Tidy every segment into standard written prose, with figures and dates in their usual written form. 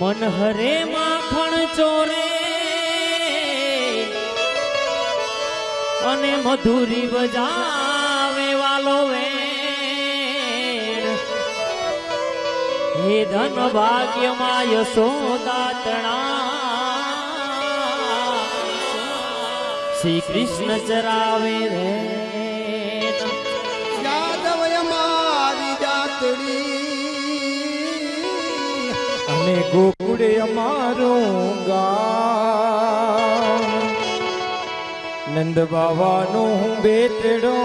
મન હરે માખણ ચોરે અને મધુરી બજાવે વાલો વેણ હે ધન ભાગ્યમાં યશોદાતણા શ્રી કૃષ્ણ ચરાવે રે યાદવ મારી જાતડી અને ગોકુળે અમારું ગામ નંદ બાવાનો હું બેટડો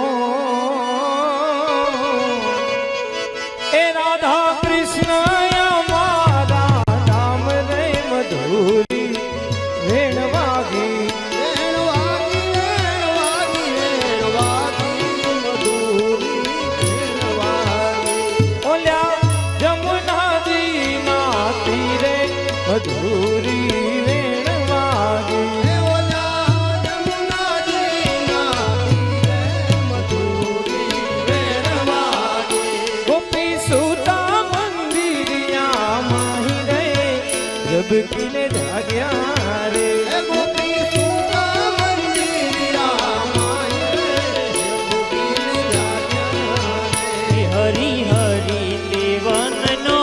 એ રાધા કૃષ્ણ અમારા નામ રે મધુરી વેણ વાગી મધુરી વેણ વાગી ગોપી સુતા મંદિરિયા માહી રે જબ કિને જાગ્યા રે ગોપી સુતા મંદિરિયા માહી રે જબ કિને જાગ્યા રે હરી હરી દેવનનો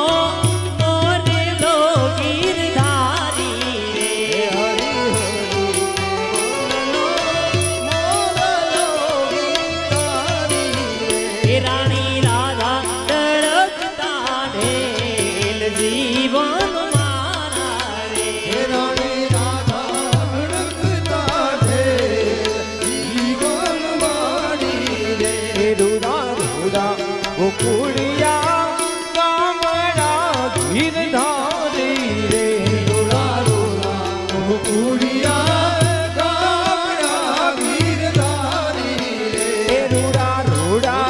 રાણી રાધા તડકતા ઢેલ જીવન મારા રે રાણી રાધા તડકતા ઢેલ જીવન મારી રે રૂડા રૂડા ગોકુળિયા ગામડા ગીરધારી રે રૂડા રૂડા ગોકુળિયા ગામડા ગીરધારી રે રૂડા રૂડા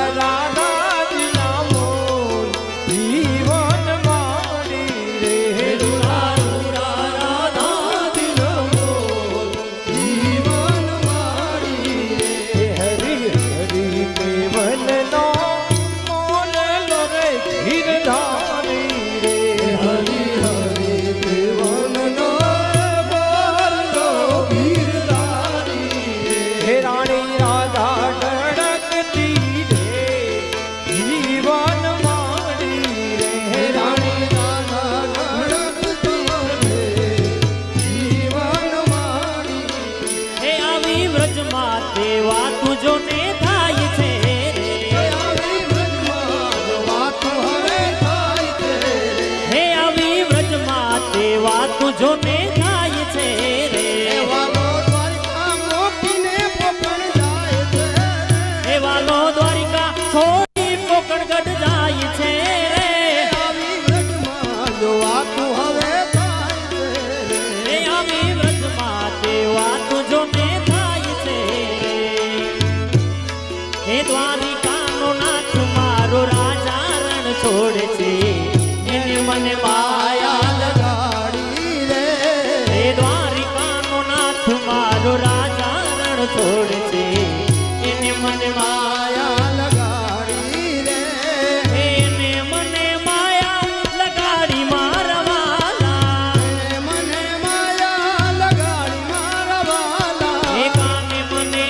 જો ને થાય છે રે વાલો દ્વારિકા મોકીને પોકણ જાય છે એ વાલો દ્વારિકા છોડી પોકણગઢ જાય છે રે આવી વ્રજમાં જો વાતું હવે થાય છે એ આવી વ્રજમાં તે વાતું જો ને થાય છે એ દ્વારિકાનો નાથ મારો રાજા રણ છોડે છે એને મને માયા મારો રાજા રણ છોડે છે એને મને માયા લગાડી રે એને મને માયા લગાડી મારા વાલા મને માયા લગાડી મારા વાલા એ કાને મને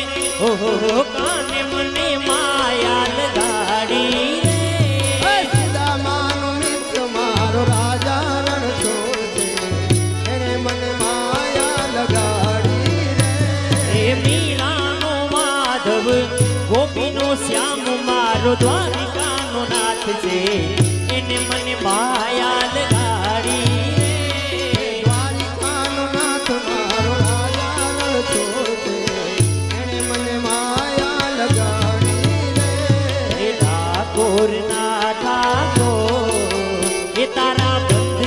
ઓહો કાને મને માયા લગાડી રે સીતામાનો મિત્ર મારો રાજા રણ છોડે એને મને માયા લગાડી મીરાનો માધવ ગોપીનો શ્યામ મારો દ્વારિકાનો નાથ છે એને મને માયા લગાડી દ્વારિકાનો નાથ મારો રાજા રણ છોડે એને મને માયા લગાડી રે ઠાકોર ના ઠાકોર એ તારા બંધ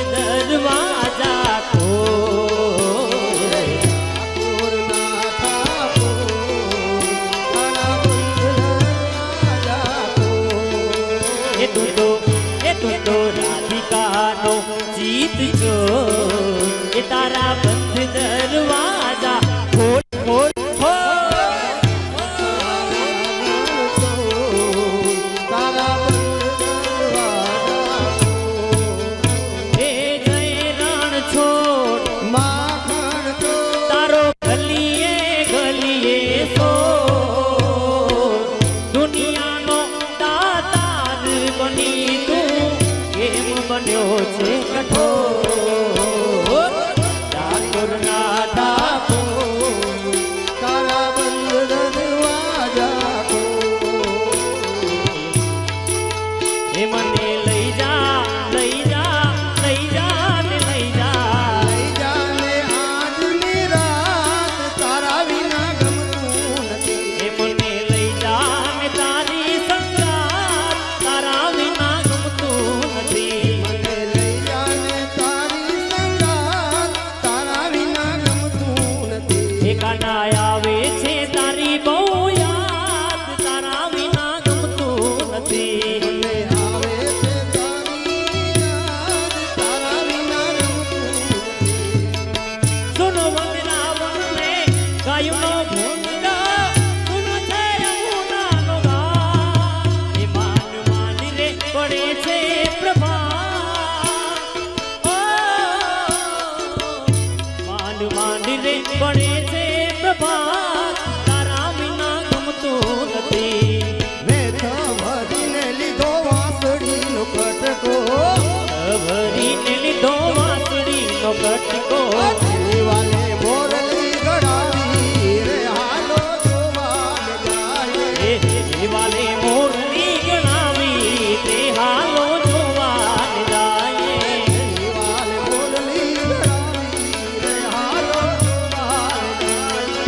દરવાજા ખો તું તો રાધિકાનો જીત જો એ તારા બંધ દરવાજા ખોલ ખોલ કાના આવે છે તારી બહુ યાદ તારા વિના ગમતું નથી મને આવે છે તારી યાદ, તારા વિના રમતું સુનો વંદનાવન ને ગાયનો ભૂંગા સુનો છે યમુનાનો ઘાટ એ માન માન રે પડે છે પ્રભાત ઓ માન માન રે પડે છે પ્રભાત તારા વિના ગમતું નથી મેં ભરીને લીધો વાંસળીનો કટકો, ભરીને લીધો વાંસળીનો કટકો દિવાલે મોરલી ગળાવી રે હાલો જોવાને જાય. એ દિવાલે મોરલી ગણાવી તે હાલો જોવાન જાય દિવાલે મોરલી ગળાવી રે હાલો જોવાને જાય.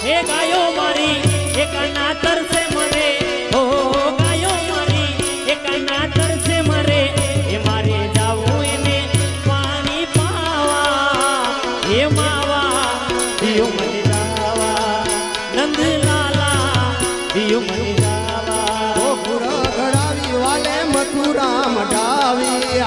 હે ગાયો મારી એકાના તરસે મરે ઓ ગાયો મારી એકાના તરસે મરે એ મારે જાવું એને પાણી પાવા હે માવા દિયો મને જાવા નંદલાલા દિયો મને જાવા ગોકુળ ગળાવી વાલે મથુરા મઢાવી,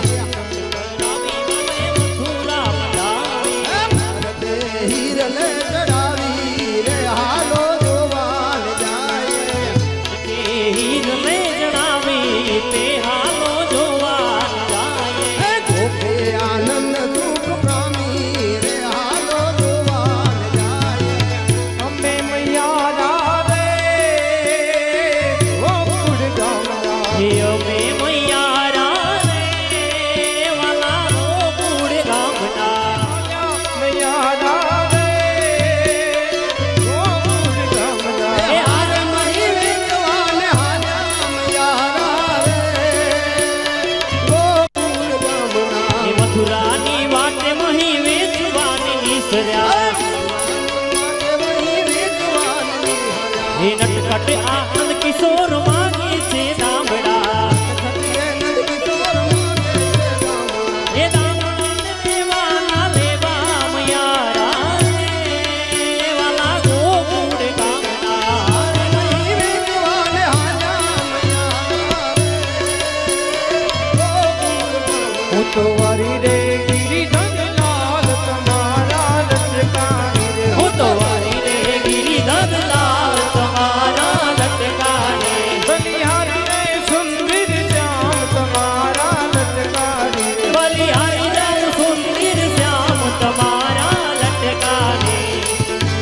મથુરા મઢાવી ભારતે હિરલે ચડાવી રે હાલો જોવાને જાય. હીરને જણાવી તે હાલો જોવાન જાય ગોપે આનંદ સુખ પામી રે હાલો જોવાને જાય. અમે મૈયા રે ગોકુળ ગામના અમે મૈયારા રે વાલા ગોકુળ ગામના મૈયા રે ગોકુળ ગામના એ હાર મહી વેચવાને હાલ્યા મૈયારા રે ગોકુળ ગામના. એ મથુરાની વાટે મહી વેચવાની નીસર્યા માટે મહી વેચવાને હાલ્યા. એ નટખટ આનંદ કિશોર માગે છે દામડા સતીએ નંદ કિશોર માગે છે ગામના. એ દામડાને દેવાના લેવા મૈયારા રે વાલા ગોકુળ ગામના હાર મહી વેચવાને હાલ્યા મૈયારા રે ગોકુળ ગામના. હું તો વારી રે ગિરિધન લાલ તમારા લટકાની રે હું તો વારી રે ગિરિધર લાલ તમારા લટકાને બલિહારી રે સુંદર શ્યામ તમારા લટકાની રે બલિહારી જાઉં સુંદર શ્યામ તમારા લટકાને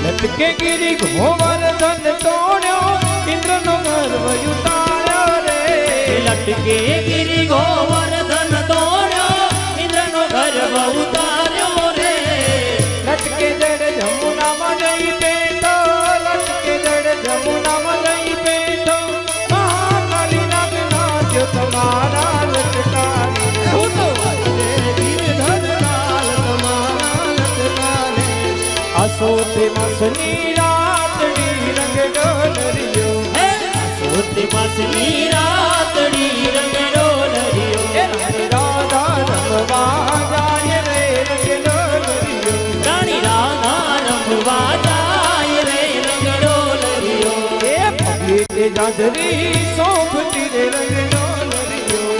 લટકે ગિરી ગોવર્ધન તોડ્યો ઇન્દ્રનો ગર્વ ઉતાર્યો રે લટકે ગિરી ગોવર્ધન તોડ્યો ઇન્દ્રનો ગર્વ ઉતાર્યો રે લટકે જડ જમુનામાં જઈ બેઠો લટકે જડ જમુનામાં જઈ બેઠો મહાકાલી નાગ નાચ્યો તમારા લટકાની રે હું તો અસોતે મસની રાતડી રંગ ડોલરિયો હે સોતે માસની રાતડી રંગ ડોલરિયો રાધા રમવા જાય રે રંગ ડોલરિયો રાણી રાધા રમવા જાય રે રંગ ડોલરિયો એ પગે જાજરી સોભતી રે રંગ ડોલરિયો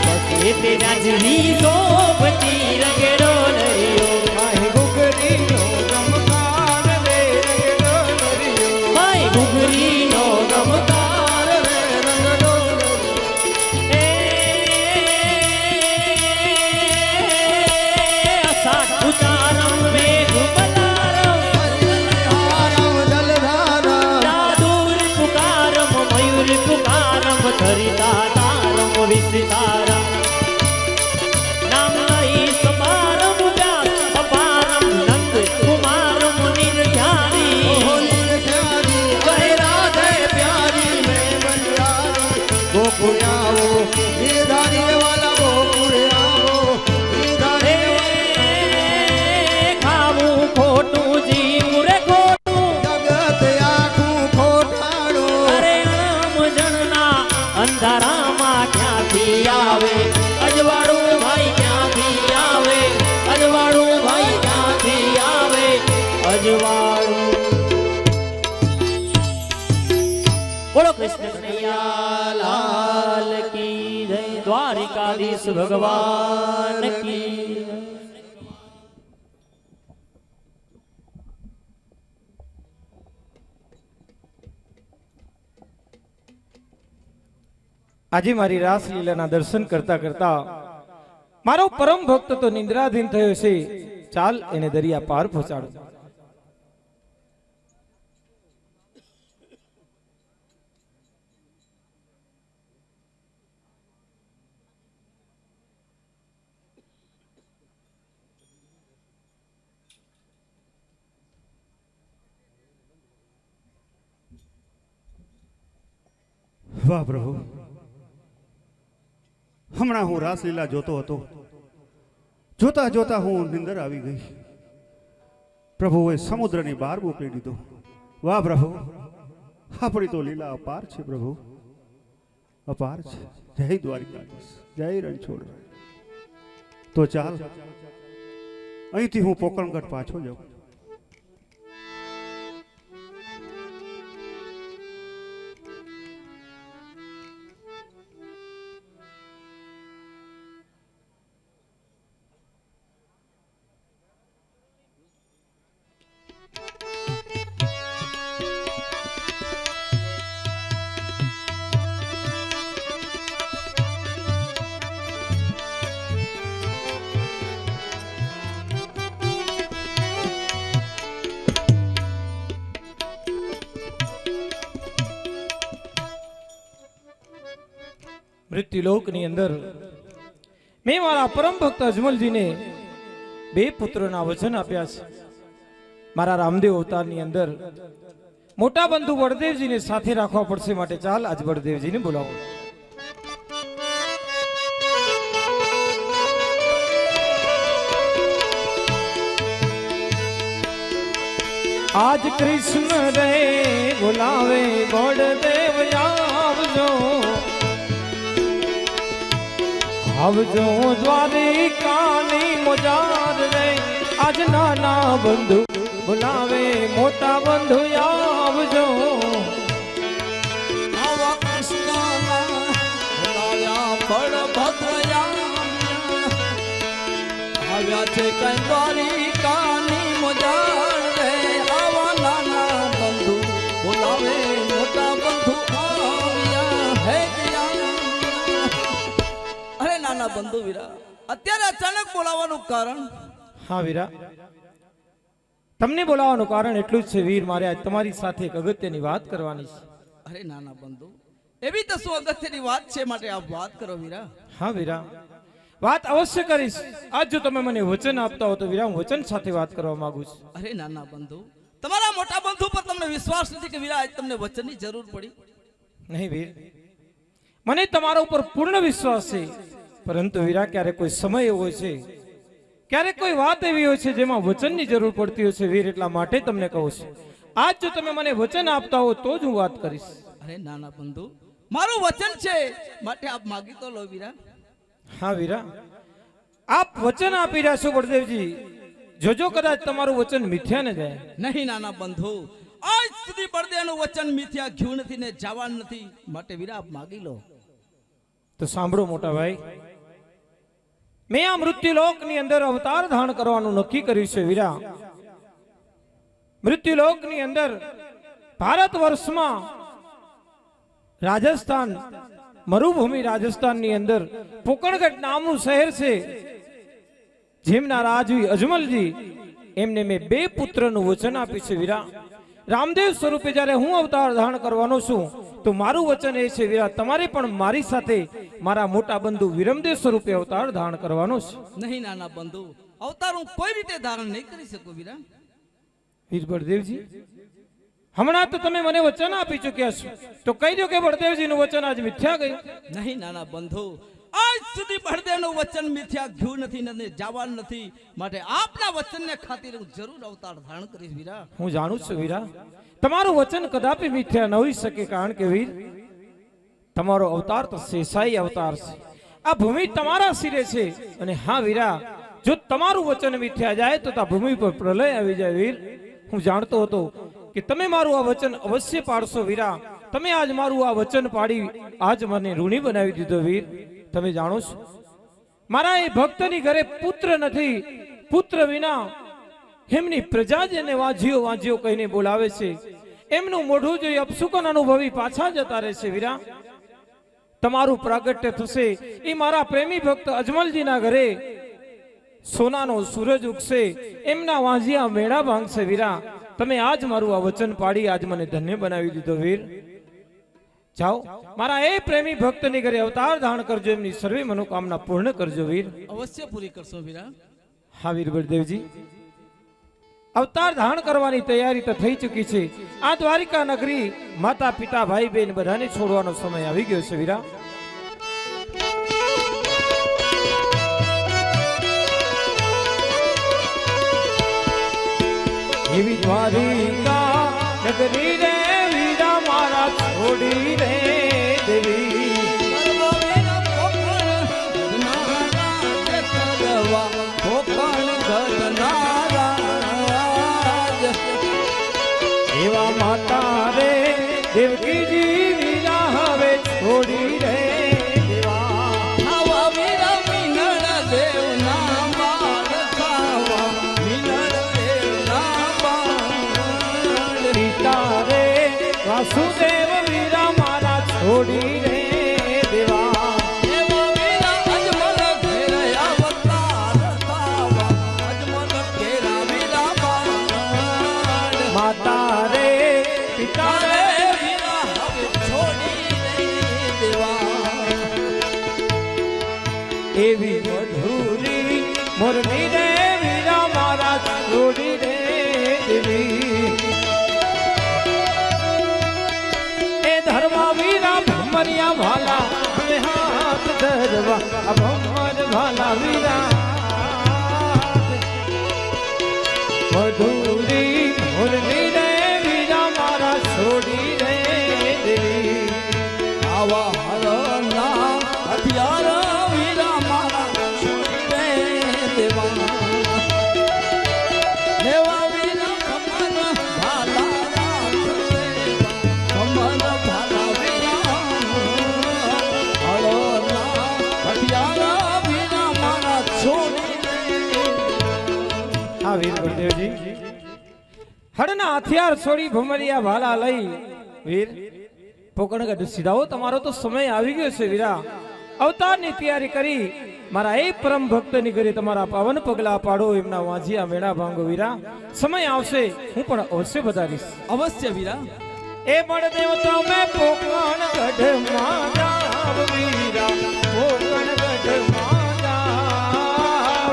પગે તે રાજની શોભતી રંગ ડોલરિયો માહી ગુગરીનો રમકાર રે રંગ ડોલરિયો ભાઈ ઘૂઘરીનો ગમકાર રે રંગ ડોલરિયો એ અસાટ ઉચારમ વેગ બલારમ દાદુર પુકારમ મયુર પુકારમ ધરિતા તારમ વિસ્તારમ નામ લઈ સમારમ વ્યાસ અપારમ નંદ કુમારમ નિર્ધારી કહે રાધે પ્યારી ખાવું ખોટું જીવું રે ખોટું અરે રામ જણના અંધારામાં ક્યાંથી આવે દ્વારકાધીશ ભગવાન કી આજે મારી રાસલીલાના દર્શન કરતા કરતા મારો પરમ ભક્ત તો નિંદ્રાધીન થયો છે. ચાલ એને દરિયા પાર પહોંચાડો. વાહ પ્રભુ, હમણાં હું રાસલીલા જોતો હતો, જોતા જોતા હું નિંદર આવી ગઈ. પ્રભુએ સમુદ્રની બહાર મોકલી દીધો. વાહ પ્રભુ, આપણી તો લીલા અપાર છે પ્રભુ, અપાર છે. જય દ્વારકાધીશ, જય રણછોડ. તો ચાલ અહીંથી હું પોકરણગઢ પાછો જાઉં. મૃત્યુલોકની અંદર મેં મારા પરમ ભક્ત અજમલજીને 2 પુત્રોના વચન આપ્યા છે. મારા રામદેવ અવતારની અંદર મોટા બંધુ બળદેવજીને સાથે રાખવા પડશે, માટે ચાલ આજ બળદેવજીને બોલાવો. આજ કૃષ્ણ રે બોલાવે બળદેવ આવજો, આવજો દ્વારિકાની મોજાર રે. આજ નાના બંધુ બોલાવે મોટા બંધુ આવજો. આવા કૃષ્ણના બોલાવ્યા બળભદ્રયા આવ્યા છે કઈ દ્વારિકાની મોજાર રે. આવા નાના બંધુ બોલાવે મોટા બંધુ આવ્યા હે. અરે નાના બંધુ વીરા, અત્યારે અચાનક બોલાવવાનું કારણ? હા વીરા, તમને બોલાવવાનું કારણ એટલું જ છે વીર, મારે આજ તમારી સાથે એક અગત્યની વાત કરવાની છે. અરે નાના બંધુ, એવી તો શું અગત્યની વાત છે, માટે આપ વાત કરો વીરા. હા વીરા, વાત અવશ્ય કરીશ. આજ જો તમે મને વચન આપતા હો તો વીરા હું વચન સાથે વાત કરવા માંગુ છું. અરે નાના બંધુ, તમારા મોટા બંધુ પર તમને વિશ્વાસ નથી કે વીરા આજ તમને વચનની જરૂર પડી? નહીં વીર, મને તમારા ઉપર પૂર્ણ વિશ્વાસ છે, પરંતુ વીરા ક્યારેક કોઈ સમય એવો હોય છે, ક્યારેક કોઈ વાત એવી હોય છે જેમાં વચનની જરૂર પડતી હોય છે વીર, એટલા માટે તમને કહું છું. આજ જો તમે મને વચન આપતા હો તો જ હું વાત કરીશ. અરે નાના બંધુ, મારું વચન છે, માટે આપ માગી તો લો વીરા. હા વીરા, આપ વચન આપી રહ્યા છો બળદેવજી, જોજો કદાચ તમારું વચન મિથ્યા ન જાય. નહીં નાના બંધુ, આજ સુધી બળદેવનું વચન મિથ્યા ગયું નથી ને જવાન નથી, માટે વીરા આપ માગી લો. તો સાંભળો મોટા ભાઈ, મેં આ મૃત્યુલોકની અંદર અવતાર ધારણ કરવાનું નક્કી કર્યું છે વીરા. મૃત્યુલોકની અંદર ભારત વર્ષમાં રાજસ્થાન, મરુભૂમિ રાજસ્થાનની અંદર પોકરણગઢ નામનું શહેર છે, જેમના રાજવી અજમલજી, એમને મેં 2 પુત્રનું વચન આપ્યું છે વીરા. રામદેવ સ્વરૂપે જ્યારે હું અવતાર ધારણ કરવાનો છું તો મારું વચન એ છે વીરા, તમારે પણ મારી સાથે મારા મોટા બંધુ વિરમદેવ સ્વરૂપે અવતાર ધારણ કરવાનો છે. નહીં નાના બંધુ, અવતાર હું કોઈ રીતે ધારણ નહીં કરી શકું વીરા. વીર બળદેવજી, હમણાં તો તમે મને વચન આપી ચૂક્યા છો, તો કહી દો કે બળદેવજીનું વચન આજ મિથ્યા ગયું? નહીં નાના બંધુ, આજ સુધી બળદેવનું વચન મિથ્યા ગયું નથી ને જવાન નથી, માટે આપના વચનને ખાतिर હું જરૂર અવતાર ધારણ કરીશ વીરા. હું જાણું છું વીરા, તમારું વચન કદાપી મિથ્યા ન હોઈ શકે, કારણ કે વીર તમારો અવતાર તો શેષાઈ અવતાર છે. આ ભૂમિ તમારા શિરે છે, અને હા વીરા, જો તમારું વચન મિથ્યા જાય તો આ ભૂમિ પર પ્રલય આવી જાય વીર. હું જાણતો હતો કે તમે મારું આ વચન અવશ્ય પાડશો વીરા. તમે આજ મારું આ વચન પાડી આજ મને ઋણી બનાવી દીધો વીર. તમે જાણો છો મારા એ ભક્તની ઘરે પુત્ર નથી, પુત્ર વિના એમની પ્રજા જ એને વાંજીઓ વાંજીઓ કહીને બોલાવે છે. એમનું મોઢું જોઈ અપશુકન અનુભવી પાછા જતા રહેશે. વીરા, તમારું પ્રાગટ્ય થશે એ મારા પ્રેમી ભક્ત અજમલજીના ઘરે સોનાનો સૂરજ ઉગશે, એમના વાંજિયા મેળા ભાંગશે. વીરા, તમે આજ મારું આ વચન પાડી આજ મને ધન્ય બનાવી દીધો. વીર, જાઓ મારા એ પ્રેમી ભક્તની ઘરે અવતાર ધારણ કરજો, એમની સર્વે મનોકામના પૂર્ણ કરજો. વીર, અવશ્ય પૂરી કરશો વીરા. હા વીર બળદેવજી, અવતાર ધારણ કરવાની તૈયારી તો થઈ ચૂકી છે. આ દ્વારિકા નગરી માતા પિતા ભાઈ બહેન બધાને છોડવાનો સમય આવી ગયો છે. વીરા, એવી દ્વારિકા નગરી રે વીરા મારા છોડી રે દેવી. એવા માતા રે દેવકીજી વીરા હવે છોડી રે દેવા. આવા વીરા મિનળ દેવના બાળ ખાવા, મિનળ દેવના બાળ. પિતા રે વાસુદેવ વીરા મારા છોડી રે દેવા. એવા વીરા અજમલ ઘેર અવતાર થાવા, અજમલ ઘેર વીરા બાળ. માતા રે પિતા રે વીરા હવે છોડી રે દેવા. એવી મધુરી મોરની રે વીરા મારા છોડી રે દેવી. એ ધર્મા વીરા ભમરિયા ભાલા હવે હાથ ધરવા, આ ભમર ભાલા વીરા. મધુરી મોરની રે વીરા મારા છોડી રે દેવી. આવા હરના હથિયાર વીરા મારા છોડી રે દેવા. દેવા વીરા કમર ભાલા રામ દેવા, કમર ભાલા વીરા. હરના હથિયાર વીરા મારા છોડી રે. હા વીર ગુરુદેવજી, હળના હથિયાર છોડી ભમરિયા ભાલા લઈ વીર પોકણગઢ સીધાઓ. તમારો તો સમય આવી ગયો છે. વીરા, અવતારની તૈયારી કરી મારા એ પરમ ભક્તની ઘરે તમારા પાવન પગલા પાડો, એમના વાંજિયા મેળા ભાંગો. વીરા, સમય આવશે હું પણ અવશ્ય વધારીશ. અવશ્ય વીરા. એ બળદેવ તમે પોકણગઢમાં જાવ વીરા, પોકણગઢમાં જાવ.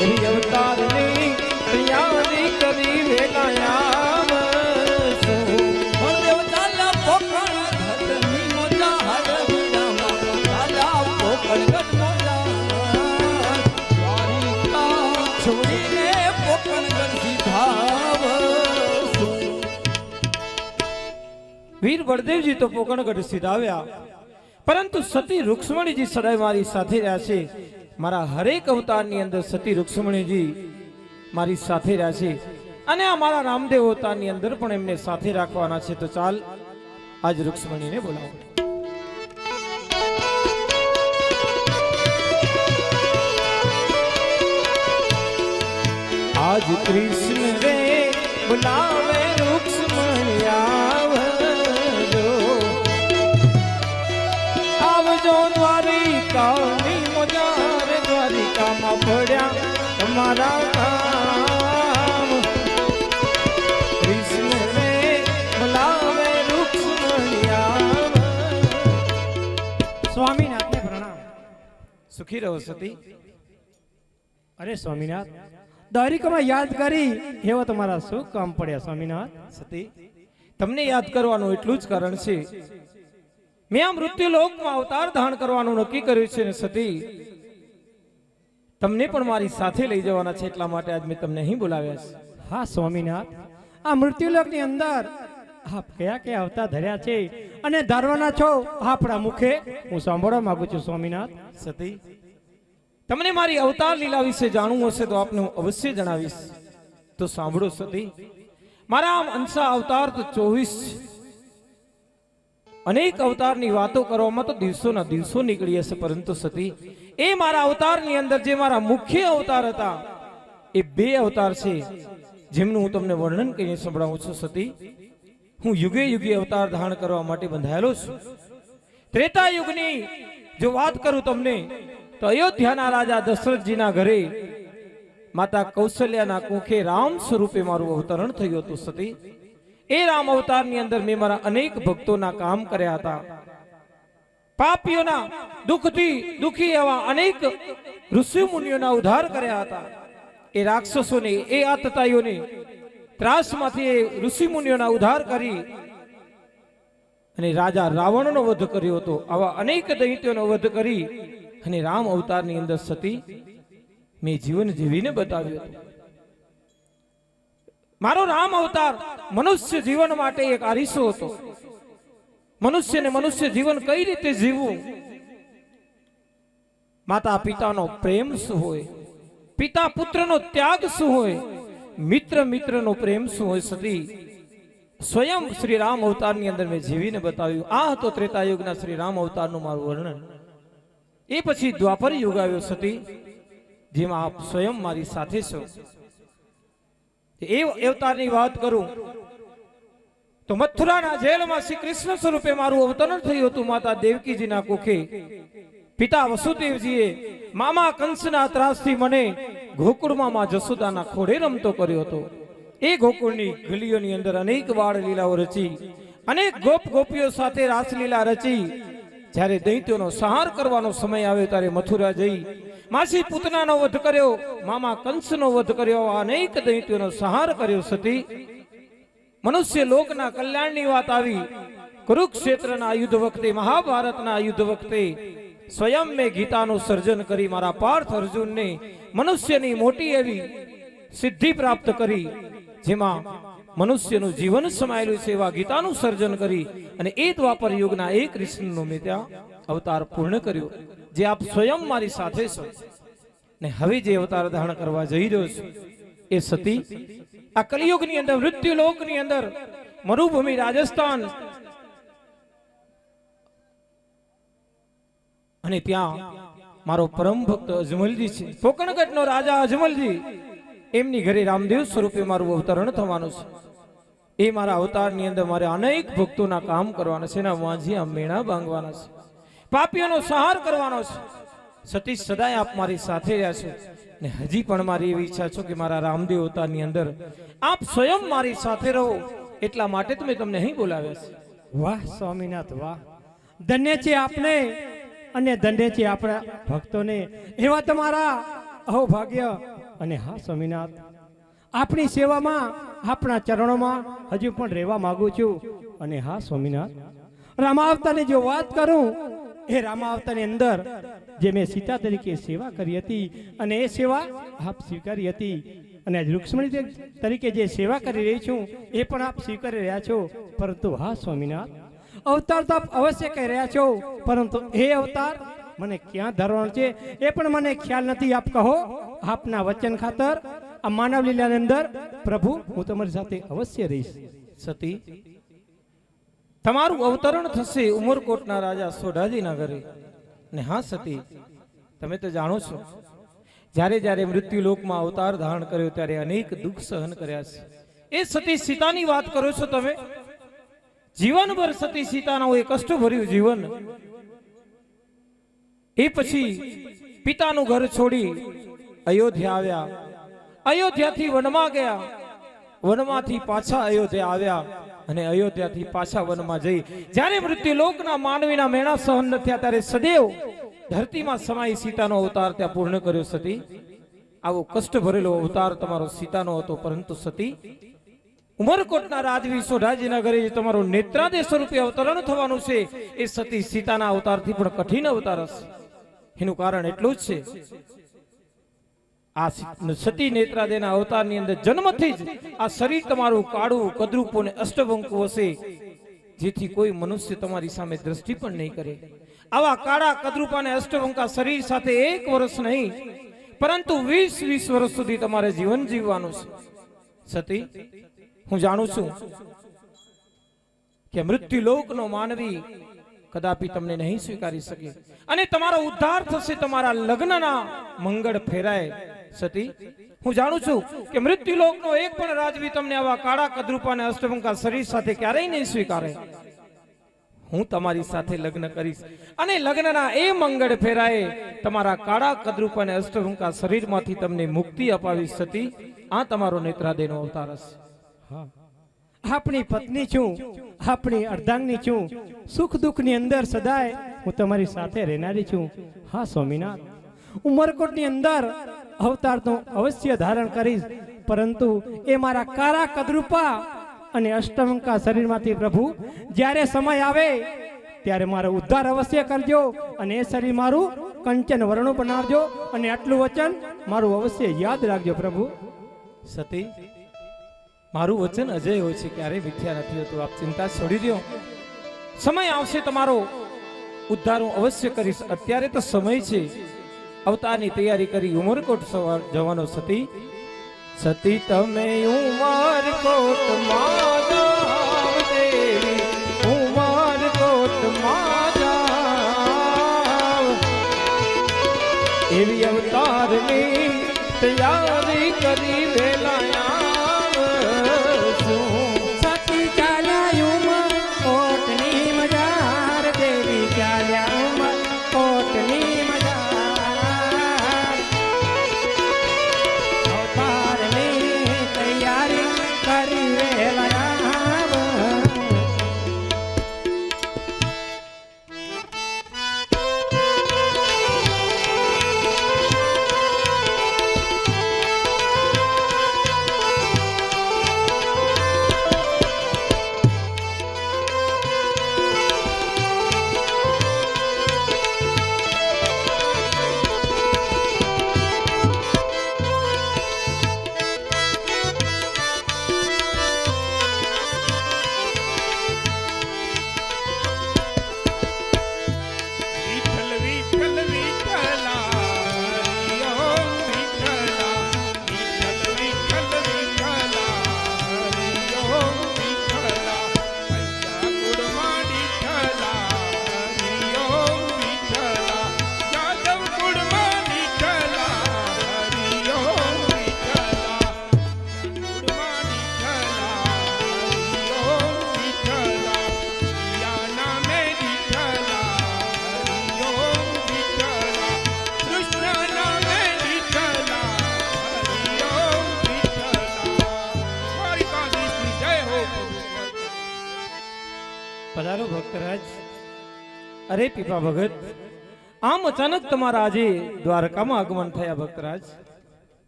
એવી અવતારની તૈયારી કરી વેલાયા બળદેવ ચાલ્યા પોકણ ઘટની મોજા હર વીરા મારા, ચાલ્યા પોકણ ઘટ મોજા. દ્વારિકા છોડીને પોકણ ઘટ સીધાવશું. વીર બળદેવજી તો પોકણગઢ સીધાવ્યા, પરંતુ સતી રૂક્ષ્મણીજી સદાય મારી સાથે રહ્યા છે. મારા હરેક અવતારની અંદર સતી રૂક્ષ્મણીજી મારી સાથે રહ્યા છે, અને આ મારા રામદેવ અવતારની અંદર પણ એમને સાથે રાખવાના છે. તો ચાલ આજ રૂક્ષ્મણીને બોલાવો. આજ કૃષ્ણ રે બોલાવે રૂક્ષ્મણી આવજો, આવજો દ્વારિકાની મોજાર, દ્વારિકામાં પડ્યા તમારા કામ. કૃષ્ણ રે બોલાવે રૂક્ષ્મણી આવ. સ્વામીનાથને પ્રણામ. સુખી રહો સતી. અરે સ્વામીનાથ, દ્વારિકામાં યાદ કરી એવા તમારા શું કામ પડ્યા સ્વામીનાથ? સતી, તમને યાદ કરવાનું એટલું જ કારણ છે. મેં આ મૃત્યુ લોકમાં અવતાર ધારણ કરવાનું નક્કી કર્યું છે ને સતી, તમને પણ મારી સાથે લઈ જવાના છે, એટલા માટે આજ મેં તમને અહીં બોલાવ્યા છે. હા સ્વામીનાથ, આ મૃત્યુલોકની અંદર આપ કયા કયા અવતાર ધર્યા છે અને ધારવાના છો આપણા મુખે હું સાંભળવા માંગુ છું સ્વામીનાથ. સતી, તમને મારી અવતાર લીલા વિશે જાણવું હશે તો આપને હું અવશ્ય જણાવીશ. તો સાંભળો સતી, મારા આમ અંશા અવતાર તો 24 છે. અનેક અવતારની વાતો કરવામાં તો દિવસોના દિવસો નીકળી હશે, પરંતુ સતી એ મારા અવતારની અંદર જે મારા મુખ્ય અવતાર હતા એ 2 અવતાર છે જેમનું હું તમને વર્ણન કરીને સંભળાવું છું. સતી, હું યુગે યુગે અવતાર ધારણ કરવા માટે બંધાયેલો છું. ત્રેતા યુગની જો વાત કરું તમને તો અયોધ્યાના રાજા દશરથજીના ઘરે માતા કૌશલ્યાના કુખે રામ સ્વરૂપે મારું અવતરણ થયું હતું. સતી, એ રામ અવતારની અંદર મેં મારા અનેક ભક્તોના કામ કર્યા હતા. પાપીઓના દુઃખથી દુઃખી એવા અનેક ઋષિ મુનિઓના ઉદ્ધાર કર્યા હતા. એ રાક્ષસોને, એ આતતાઈઓને ત્રાસમાંથી એ ઋષિ મુનિઓના ઉદ્ધાર કરી અને રાજા રાવણનો વધ કર્યો હતો. આવા અનેક દૈત્યોનો વધ કરી અને રામ અવતારની અંદર સતી મેં જીવન જીવીને બતાવ્યું હતું. મારો રામ અવતાર મનુષ્ય જીવન માટે એક આરીસો હતો. મનુષ્યને મનુષ્ય જીવન કઈ રીતે જીવવું, માતા પિતાનો પ્રેમ શું હોય, પિતા પુત્રનો ત્યાગ શું હોય, મિત્ર મિત્રનો પ્રેમ શું હોય, સતી સ્વયં શ્રી રામ અવતારની અંદર મેં જીવીને બતાવ્યું. આ હતો ત્રેતાયુગના શ્રી રામ અવતારનું મારું વર્ણન. એ પછી દ્વાપર યુગ આવ્યો સતી, જેમાં આપ સ્વયં મારી સાથે છો. એ અવતારની વાત કરું તો મથુરાના જેલમાં શ્રી કૃષ્ણ સ્વરૂપે મારું અવતરણ થયું હતું. માતા દેવકીજીના કુખે પિતા વસુદેવજીએ મામા કંસના ત્રાસથી મને ગોકુળમાં માં જસોદાના ખોડે રમતો કર્યો હતો. એ ગોકુળની ગલીઓની અંદર અનેક બાળ લીલાઓ રચી, અનેક ગોપ ગોપીઓ સાથે રાસલીલા રચી. જ્યારે દૈત્યોનો સંહાર કરવાનો સમય આવ્યો ત્યારે મથુરા જઈ માસી પૂતનાનો વધ કર્યો, મામા કંસનો વધ કર્યો, અનેક દૈત્યોનો સંહાર કર્યો. સતી, મનુષ્ય લોકના કલ્યાણની વાત આવી. કુરુક્ષેત્રના યુદ્ધ વખતે, મહાભારતના યુદ્ધ વખતે સ્વયં મેં ગીતાનું સર્જન કરી મારા પાર્થ અર્જુનને મનુષ્યની મોટી એવી સિદ્ધિ પ્રાપ્ત કરી, જેમાં મનુષ્યનું જીવન સમાયેલું છે એવા ગીતાનું સર્જન કરી અને એ દ્વાપર યુગના એક કૃષ્ણનો મેં ત્યાં અવતાર પૂર્ણ કર્યો, જે આપ સ્વયં મારી સાથે છો. ને હવે જે અવતાર ધારણ કરવા જઈ રહ્યો છું એ સતી આ કલિયુગની અંદર, મૃત્યુ લોકની અંદર, મરુભૂમિ રાજસ્થાન અને ત્યાં મારો પરમ ભક્ત અજમલજી છે, પોકણગઢનો રાજા અજમલજી, એમની ઘરે રામદેવ સ્વરૂપે મારું અવતરણ થવાનું છે. એ મારા અવતારની અંદર મારે અનેક ભક્તોના કામ કરવાના છે, એના વાંઝિયા મેણા બાંધવાના છે, પાપીઓનો સંહાર કરવાનો છે. સતી, સદાય આપ મારી સાથે રહ્યા છો ને હજી પણ મારી એવી ઈચ્છા છે કે મારા રામદેવ અવતારની અંદર આપ સ્વયં મારી સાથે રહો. એટલા માટે તો મેં તમને અહીં બોલાવ્યા છે. વાહ સ્વામિનાથ, વાહ! ધન્ય છે આપને અને ધન્ય છે આપણા ભક્તોને. એવા તમારા અહોભાગ્ય. અને હા સ્વામિનાથ, આપણી સેવામાં, આપણા ચરણોમાં હજુ પણ રહેવા માંગુ છું. અને હા સ્વામિનાથ, રામાવતારની જો વાત કરું, એ રામાવતારની અંદર જે મેં સીતા તરીકે સેવા કરી હતી અને એ સેવા આપ સ્વીકારી હતી, અને આજ રૂક્ષ્મણી તરીકે જે સેવા કરી રહી છું એ પણ આપ સ્વીકારી રહ્યા છો. પરંતુ હા સ્વામિનાથ, અવતાર તો આપ અવશ્ય કહી રહ્યા છો, પરંતુ એ અવતાર મને ક્યાં ધરવાનો છે એ પણ મને ખ્યાલ નથી. આપ કહો, આપના વચન ખાતર આ માનવ લીલાની અંદર પ્રભુ હું તમારી સાથે અવશ્ય રહીશ. સતી, તમારું અવતરણ થશે ઉમરકોટના રાજા સોઢાજીના ઘરે. ને હા સતી, તમે તો જાણો છો, જ્યારે જ્યારે મૃત્યુ લોકમાં અવતાર ધારણ કર્યો ત્યારે અનેક દુઃખ સહન કર્યા છે. એ સતી સીતાની વાત કરો છો તમે. જીવનભર સતી સીતાનું એ કષ્ટ ભર્યું જીવન. એ પછી પિતાનું ઘર છોડી અયોધ્યા આવ્યા, અયોધ્યાથી વનમાં ગયા, વનમાંથી પાછા અયોધ્યા આવ્યા અને અયોધ્યાથી પાછા વનમાં જઈ જ્યારે મૃત્યુ લોકના માનવીના મેણા સહન ન થયા ત્યારે સદૈવ ધરતીમાં સમાઈ સીતાનો અવતાર ત્યાં પૂર્ણ કર્યો. સતી, આવો કષ્ટ ભરેલો અવતાર તમારો સીતાનો હતો. પરંતુ સતી, ઉમરકોટના રાજવી સોઢાજીના ઘરે જે તમારું નેત્રાદેશ સ્વરૂપે અવતરણ થવાનું છે એ સતી સીતાના અવતારથી પણ કઠિન અવતાર હશે. એનું કારણ એટલું જ છે, આ સતી નેત્રાદેના અવતારની અંદર જન્મથી જ આ શરીર તમારું કાળું, કદરૂપું અને અષ્ટવંકુ હશે, જેથી કોઈ મનુષ્ય તમારી સામે દ્રષ્ટિ પણ નહીં કરે. આવા કાળા, કદરૂપા અને અષ્ટવંકા શરીર સાથે 1 વર્ષ નહીં પરંતુ 20 વર્ષ સુધી તમારે જીવન જીવવાનું છે. સતી, હું જાણું છું કે મૃત્યુલોકનો માનવી કદાપી તમને નહીં સ્વીકારી શકે અને તમારો ઉદ્ધાર થશે, તમારા લગ્નના મંગળ ફેરાય. સતી, હું જાણું છું કે મૃત્યુલોકનો એક પણ રાજવી તમને આવા કાળા કદરૂપા અને અષ્ટભંગા શરીર સાથે ક્યારેય નહીં સ્વીકારે. હું તમારી સાથે લગ્ન કરીશ અને લગ્નના એ મંગળ ફેરાય તમારા કાળા કદરૂપા અને અષ્ટભંગા શરીરમાંથી તમને મુક્તિ અપાવીશ. સતી, આ તમારો નેત્રાદેયનો અવતાર હશે. હા, આપણી પત્ની છું, આપણી અર્ધાંગની છું, સુખ દુઃખની અંદર સદાય હું તમારી સાથે રહેનારી છું. હા સ્વામિનાથ, ઉમરકોટની અંદર અવતાર તો અવશ્ય ધારણ કરીશ, પરંતુ એ મારા કાળા કદરૂપા અને અષ્ટમંકા શરીરમાંથી પ્રભુ જ્યારે સમય આવે ત્યારે મારો ઉદ્ધાર અવશ્ય કરજો અને એ શરીર મારું કંચન વર્ણો બનાવજો અને આટલું વચન મારું અવશ્ય યાદ રાખજો પ્રભુ. સતી, મારું વચન અજય હોય છે, ક્યારેય મિથ્યા નથી હોતું. આપ ચિંતા છોડી દો, સમય આવશે તમારો ઉદ્ધાર હું અવશ્ય કરીશ. અત્યારે તો સમય છે અવતારની તૈયારી કરી ઉમરકોટ સવાર જવાનો. સતી, સતી તમે ઉમરકોટ માં જાવ દેવી, ઉમરકોટ માં જાવ, એવી અવતારની તૈયારી કરી વેલા સતી ચાલ્યા ઉમરકોટની મજાર, દેવી ચાલ્યા ઉમરકોટની મજાર, અવતારની તૈયારી કરી વેલા આવ. પધારો ભક્તરાજ. અરે પીપા ભગત, આમ અચાનક તમારા આજે દ્વારકામાં આગમન થયા ભક્તરાજ.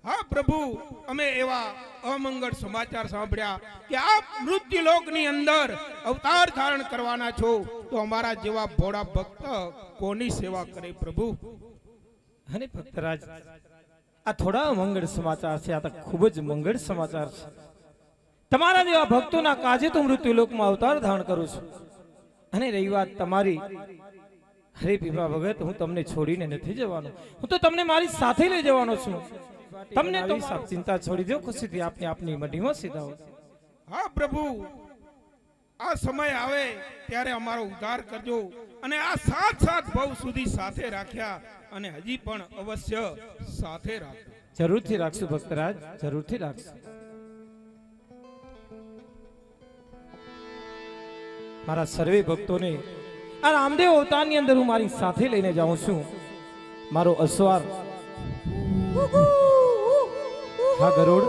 હા પ્રભુ, અમે એવા અમંગળ સમાચાર સાંભળ્યા કે આપ મૃત્યુલોકની અંદર અવતાર ધારણ કરવાના છો, તો અમારા જેવા ભોળા ભક્ત કોની સેવા કરે પ્રભુ? અને ભક્તરાજ, આ થોડા મંગળ સમાચાર છે, આ તો ખૂબ જ મંગળ સમાચાર છે. તમારા જેવા ભક્તોના કાજે તો મૃત્યુલોકમાં અવતાર ધારણ કરું છું. અને રહી વાત તમારી, હરે પીપા ભગત, હું તમને છોડીને નથી જવાનો, હું તો તમને મારી સાથે લઈ જવાનો છું. તમને તો ચિંતા છોડી દો, ખુશીથી આપને આપની મઢીમાં સીધાઓ. હા પ્રભુ, આ સમય આવે ત્યારે અમારો ઉદ્ધાર કરજો અને આ સાત ભવ સુધી સાથે રાખ્યા અને હજી પણ અવશ્ય સાથે રાખજો. જરૂરથી રાખશું ભક્તરાજ, જરૂરથી રાખશું. મારા સર્વે ભક્તોને આ રામદેવ અવતારની અંદર હું મારી સાથે લઈને જાઉં છું. મારો અસવાર હા ગરુડ,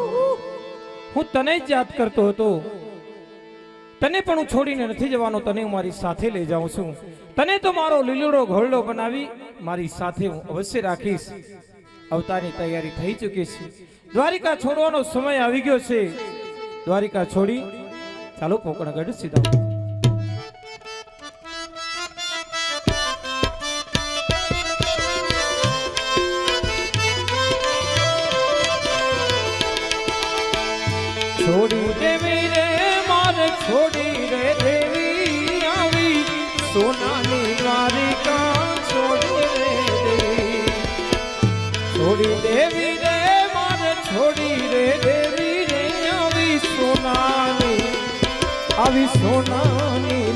હું તને જ યાદ કરતો હતો. તને પણ હું છોડીને નથી જવાનો, તને હું મારી સાથે લઈ જાઉં છું. તને તો મારો લીલોડો ઘોડો બનાવી મારી સાથે હું અવશ્ય રાખીશ. અવતારની તૈયારી થઈ ચૂકી છે. દ્વારિકા છોડવાનો સમય આવી ગયો છે. દ્વારિકા છોડી ચાલો પોકણગઢ સીધા. છોડી દેવી રે મારે, છોડી રે દેવી આવી, સોનાની દ્વારિકા છોડી રે દેવી. છોડી દેવી રે મારે, છોડી રે દેવી રે આવી, સોનાની આવી, સોનાની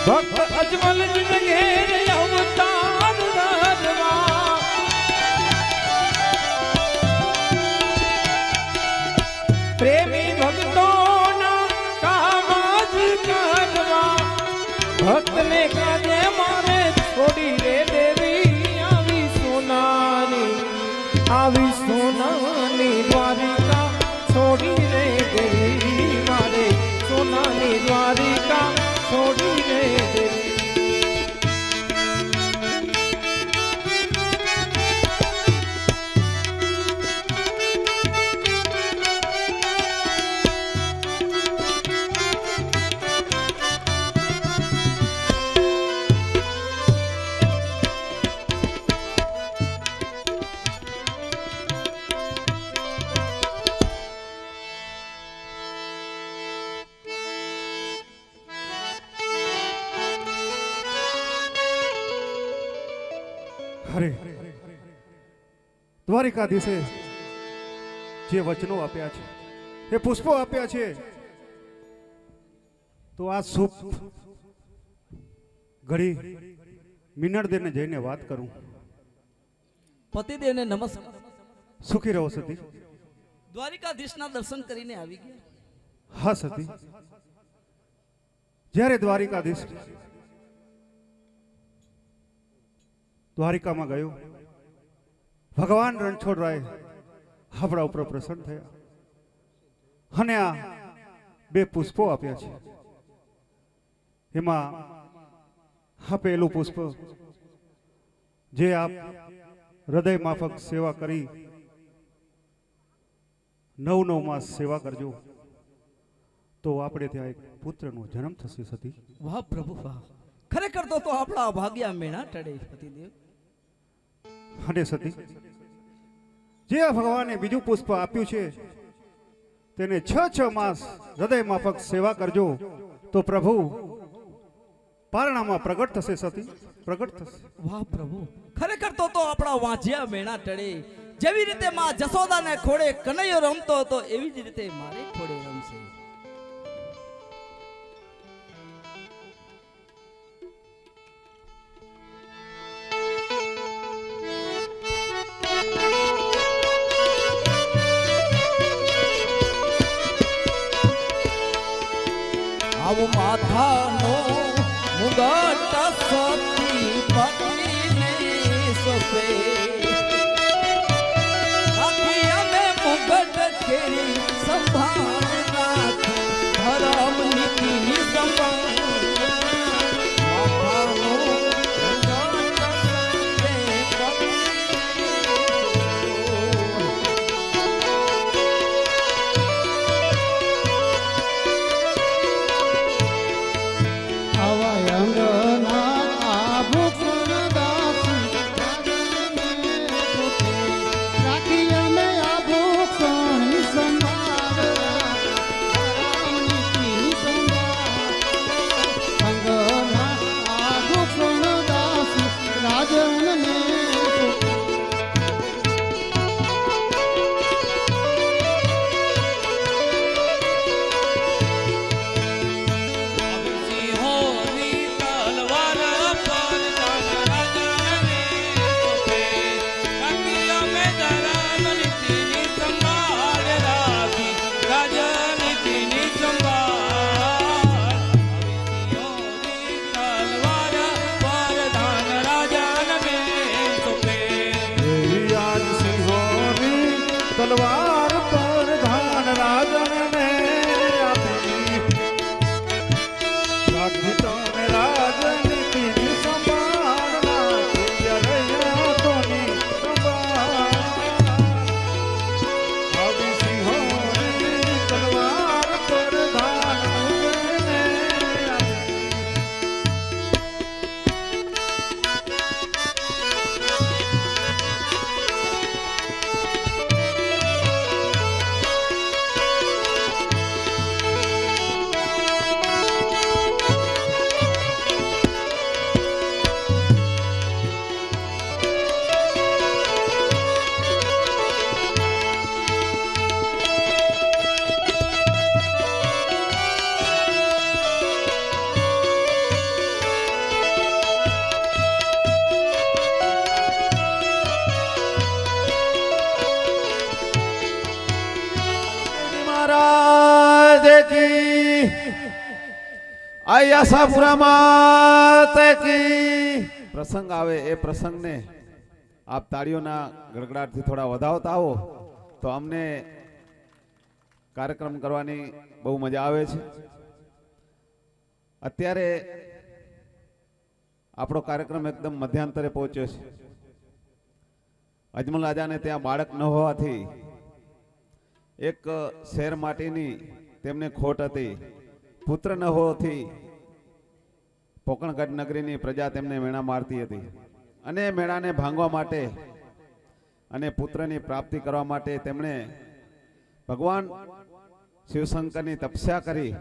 ભક્ત અજમલજીને ઘેર અવતાર ધરવા પ્રેમી ભક્તોના કામ જ કરવા ભક્તને કાજે મારે છોડી રે દેવી આવી સોનાની દ્વારિકા છોડી રે દેવી મારે સોનાની દ્વારિકા છોડી રે દેવી અરે દ્વારિકાધીશે જે વચનો આપ્યા છે એ પુષ્પો આપ્યા છે તો આ શુભ ઘડી મિનળદેવને જઈને વાત કરું. પતિદેવને નમસ્કાર. સુખી રહો સતી. દ્વારિકાધીશના દર્શન કરીને આવી ગયા. હા સતી, જ્યારે દ્વારિકાધીશ દ્વારિકામાં ગયો, ભગવાન રણછોડરાય આપણા ઉપર પ્રસન્ન થયા અને આ બે પુષ્પો આપ્યા છે. એમાં આ પહેલું પુષ્પ જે આપ હૃદય માફક સેવા કરી 9 માસ સેવા કરજો તો આપણે ત્યાં એક પુત્રનો જન્મ થશે સતી. વાહ પ્રભુ વાહ, ખરેખર તો આપણા ભાગ્યા મેણા ટળે પતિદેવ. અને સતી, જે આ ભગવાને બીજું પુષ્પ આપ્યું છે તેને 6 માસ હૃદય માફક સેવા કરજો તો પ્રભુ પારણામાં પ્રગટ થશે સતી, પ્રગટ થશે. વાહ પ્રભુ, ખરેખર તો આપણા વાંજ્યા મેણા ટળે. જેવી રીતે માં જસોદાને ખોડે કનૈયો રમતો હતો એવી જ રીતે મારે ખોડે રમશે. આવો માથાનો મુગટ સતી પતિને સોપે, આખી અમે મુગટ કેરી સંભાળ રાખ, ધર્મ નીતિની સંભાળ. માથાનો મુગટ સતી આશાપુરા માતા કી પ્રસંગ આવે એ પ્રસંગને આપ તાળીઓના ગડગડાટથી થોડા વધાવતા આવો તો અમને કાર્યક્રમ કરવાની બહુ મજા આવે છે. અત્યારે આપણો કાર્યક્રમ એકદમ મધ્યાંતરે પહોંચ્યો છે. અજમલ રાજાને ત્યાં બાળક ન હોવાથી એક શેર માટેની તેમને ખોટ હતી. પુત્ર ન હોવાથી પોકણગઢ નગરીની પ્રજા તેમને મેણા મારતી હતી અને મેળાને ભાંગવા માટે અને પુત્રની પ્રાપ્તિ કરવા માટે તેમણે ભગવાન શિવશંકરની તપસ્યા કરી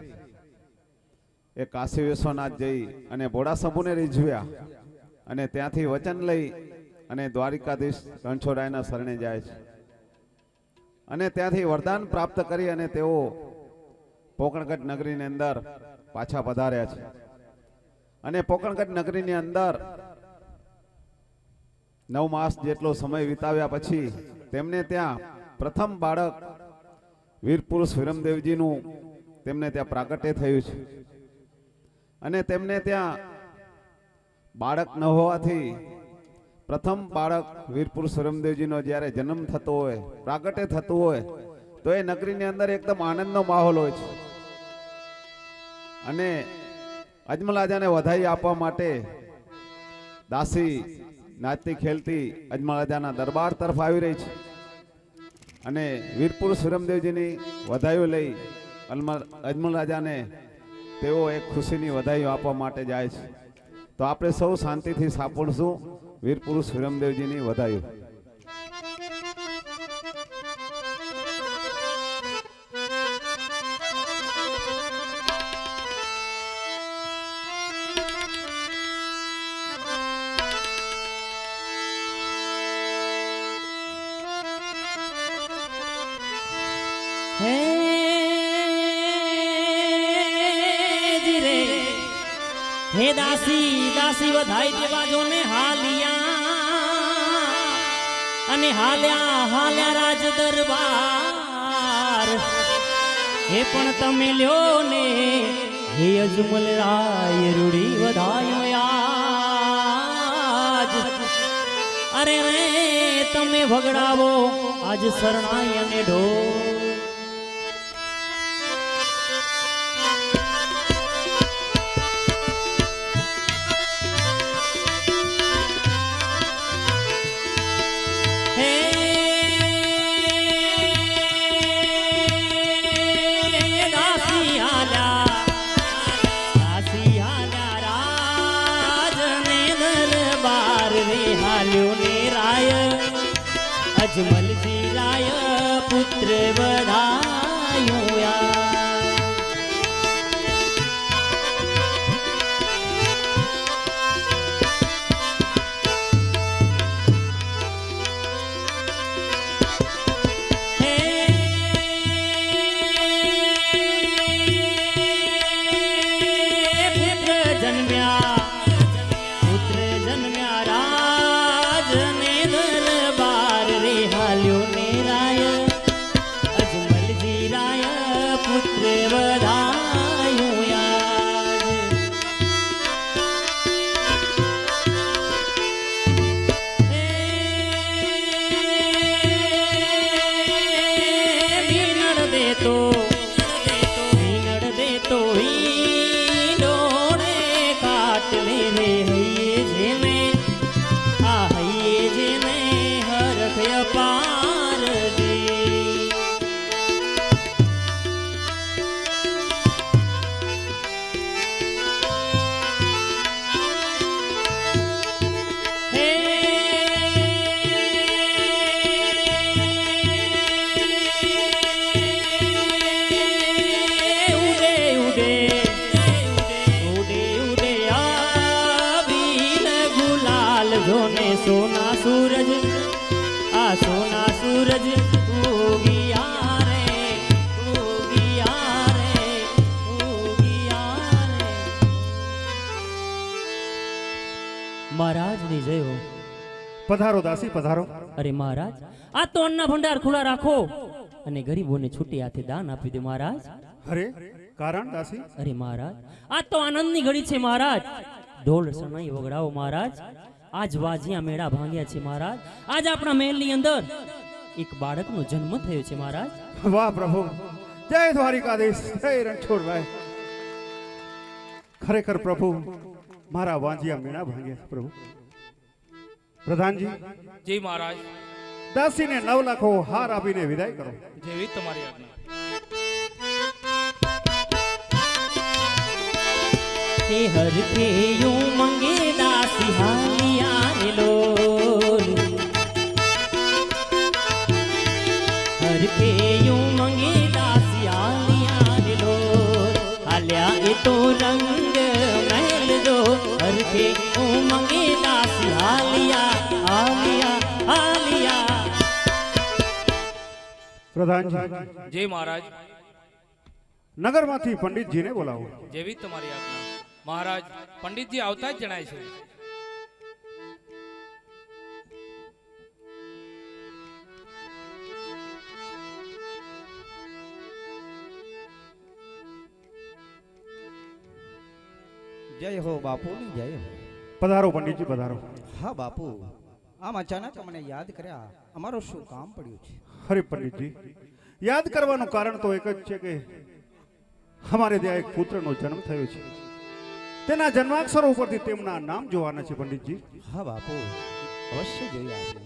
એ કાશી વિશ્વનાથ જઈ અને ભોળા શંભુને રીઝવ્યા અને ત્યાંથી વચન લઈ અને દ્વારિકાધીશ રણછોડરાયના શરણે જાય છે અને ત્યાંથી વરદાન પ્રાપ્ત કરી અને તેઓ પોકણગઢ નગરીની અંદર પાછા પધાર્યા છે. અને પોકણગઢ નગરીની અંદર 9 માસ જેટલો સમય વિતાવ્યા પછી તેમને ત્યાં પ્રથમ બાળક વીર પુરુષ વિરમદેવજીનું તેમને ત્યાં પ્રાગટ્ય થયું છે. અને તેમને ત્યાં બાળક ન હોવાથી પ્રથમ બાળક વીર પુરુષ વિરમદેવજીનો જ્યારે જન્મ થતો હોય, પ્રાગટ્ય થતું હોય, તો એ નગરીની અંદર એકદમ આનંદનો માહોલ હોય છે. અને અજમલ રાજાને વધાઈ આપવા માટે દાસી નાચતી ખેલતી અજમલ રાજાના દરબાર તરફ આવી રહી છે અને વીર પુરુષ વિરમદેવજીની વધાઈઓ લઈ અજમલ રાજાને તેઓ એક ખુશીની વધાઈઓ આપવા માટે જાય છે. તો આપણે સૌ શાંતિથી સાંભળશું વીર પુરુષ વિરમદેવજીની વધાઈઓ. હે જી રે હે દાસી દાસી વધાઈ દેવા જો ને હાલિયા અને હાલ્યા હાલ્યા રાજ દરબાર હે પણ તમે લ્યો ને હે અજમલ રાય રૂડી વધાયો આજ અરે રે તમે ભગડાવો આજ શરણાઈ અને ઢોર અજમલજી રાય પુત્ર વધાયો સોના સૂરજ આ સોના સૂરજ ઉગિયા રે ઉગિયા રે ઉગિયા રે. મહારાજની જય હો. પધારો દાસી પધારો. અરે મહારાજ આ તોડના ભંડાર ખુલ્લા રાખો અને ગરીબોને છૂટી હાથે દાન આપી દે મહારાજ. અરે કારણ દાસી? અરે મહારાજ, આ તો આનંદની ઘડી છે મહારાજ. ઢોલ શરણાઈ વગડાવો મહારાજ. આજ વાજિયા મેળા ભાંગ્યા છે મહારાજ. આજ આપણા મહેલની અંદર એક બાળકનો જન્મ થયો છે મહારાજ. વાહ પ્રભુ, જય દ્વારિકાધીશ, જય રણછોડભાઈ. ખરેખર પ્રભુ મારા વાંજિયા મેણા ભાંગ્યા પ્રભુ. પ્રધાનજી, જી મહારાજ. દાસીને 9 લાખો હાર આપીને વિદાય કરો. જેવી તમારી આજ્ઞા. તે હર કે યું મંગે દાસી હાલિયા રે લોલ. હર કે યું મંગે દાસી હાલિયા રે લોલ. હાલ્યા એ તો રંગ મહેલ જો. હર કે યું મંગે દાસી હાલિયા હાલિયા હાલિયા. પ્રધાનજી, જય મહારાજ. નગરમાંથી પંડિતજીને બોલાવો. જેવી તમારી આજ્ઞા. મહારાજ, પંડિતજી આવતા જ જણાય છે. જય હો બાપુની જય હો. પધારો પંડિતજી, પધારો. હા બાપુ, આમ અચાનક અમને યાદ કર્યા. અમારો શું કામ પડ્યું છે? હરે પંડિતજી, યાદ કરવાનું કારણ તો એક જ છે કે અમારે ત્યાં એક પુત્રનો જન્મ થયો છે. તેના જન્માક્ષરો ઉપરથી તેમના નામ જોવાના છે પંડિતજી. હા બાપુ, અવશ્ય જોઈએ આપણે.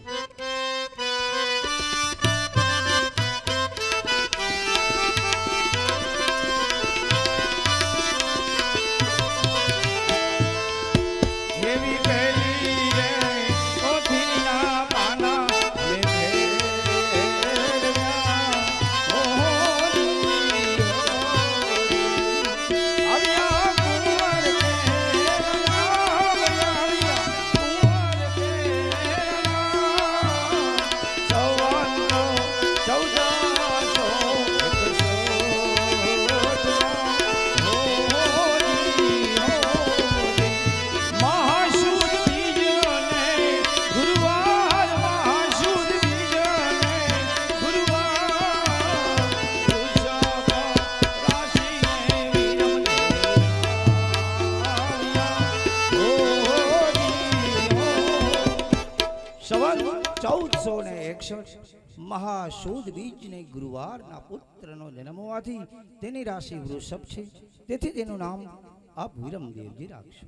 સંવત 1461 મહાસુદ બીજને ગુરુવારના પુત્રનો જન્મ હોવાથી તેની રાશિ વૃષભ છે. તેથી તેનું નામ આપ વિરમદેવજી રાખશો.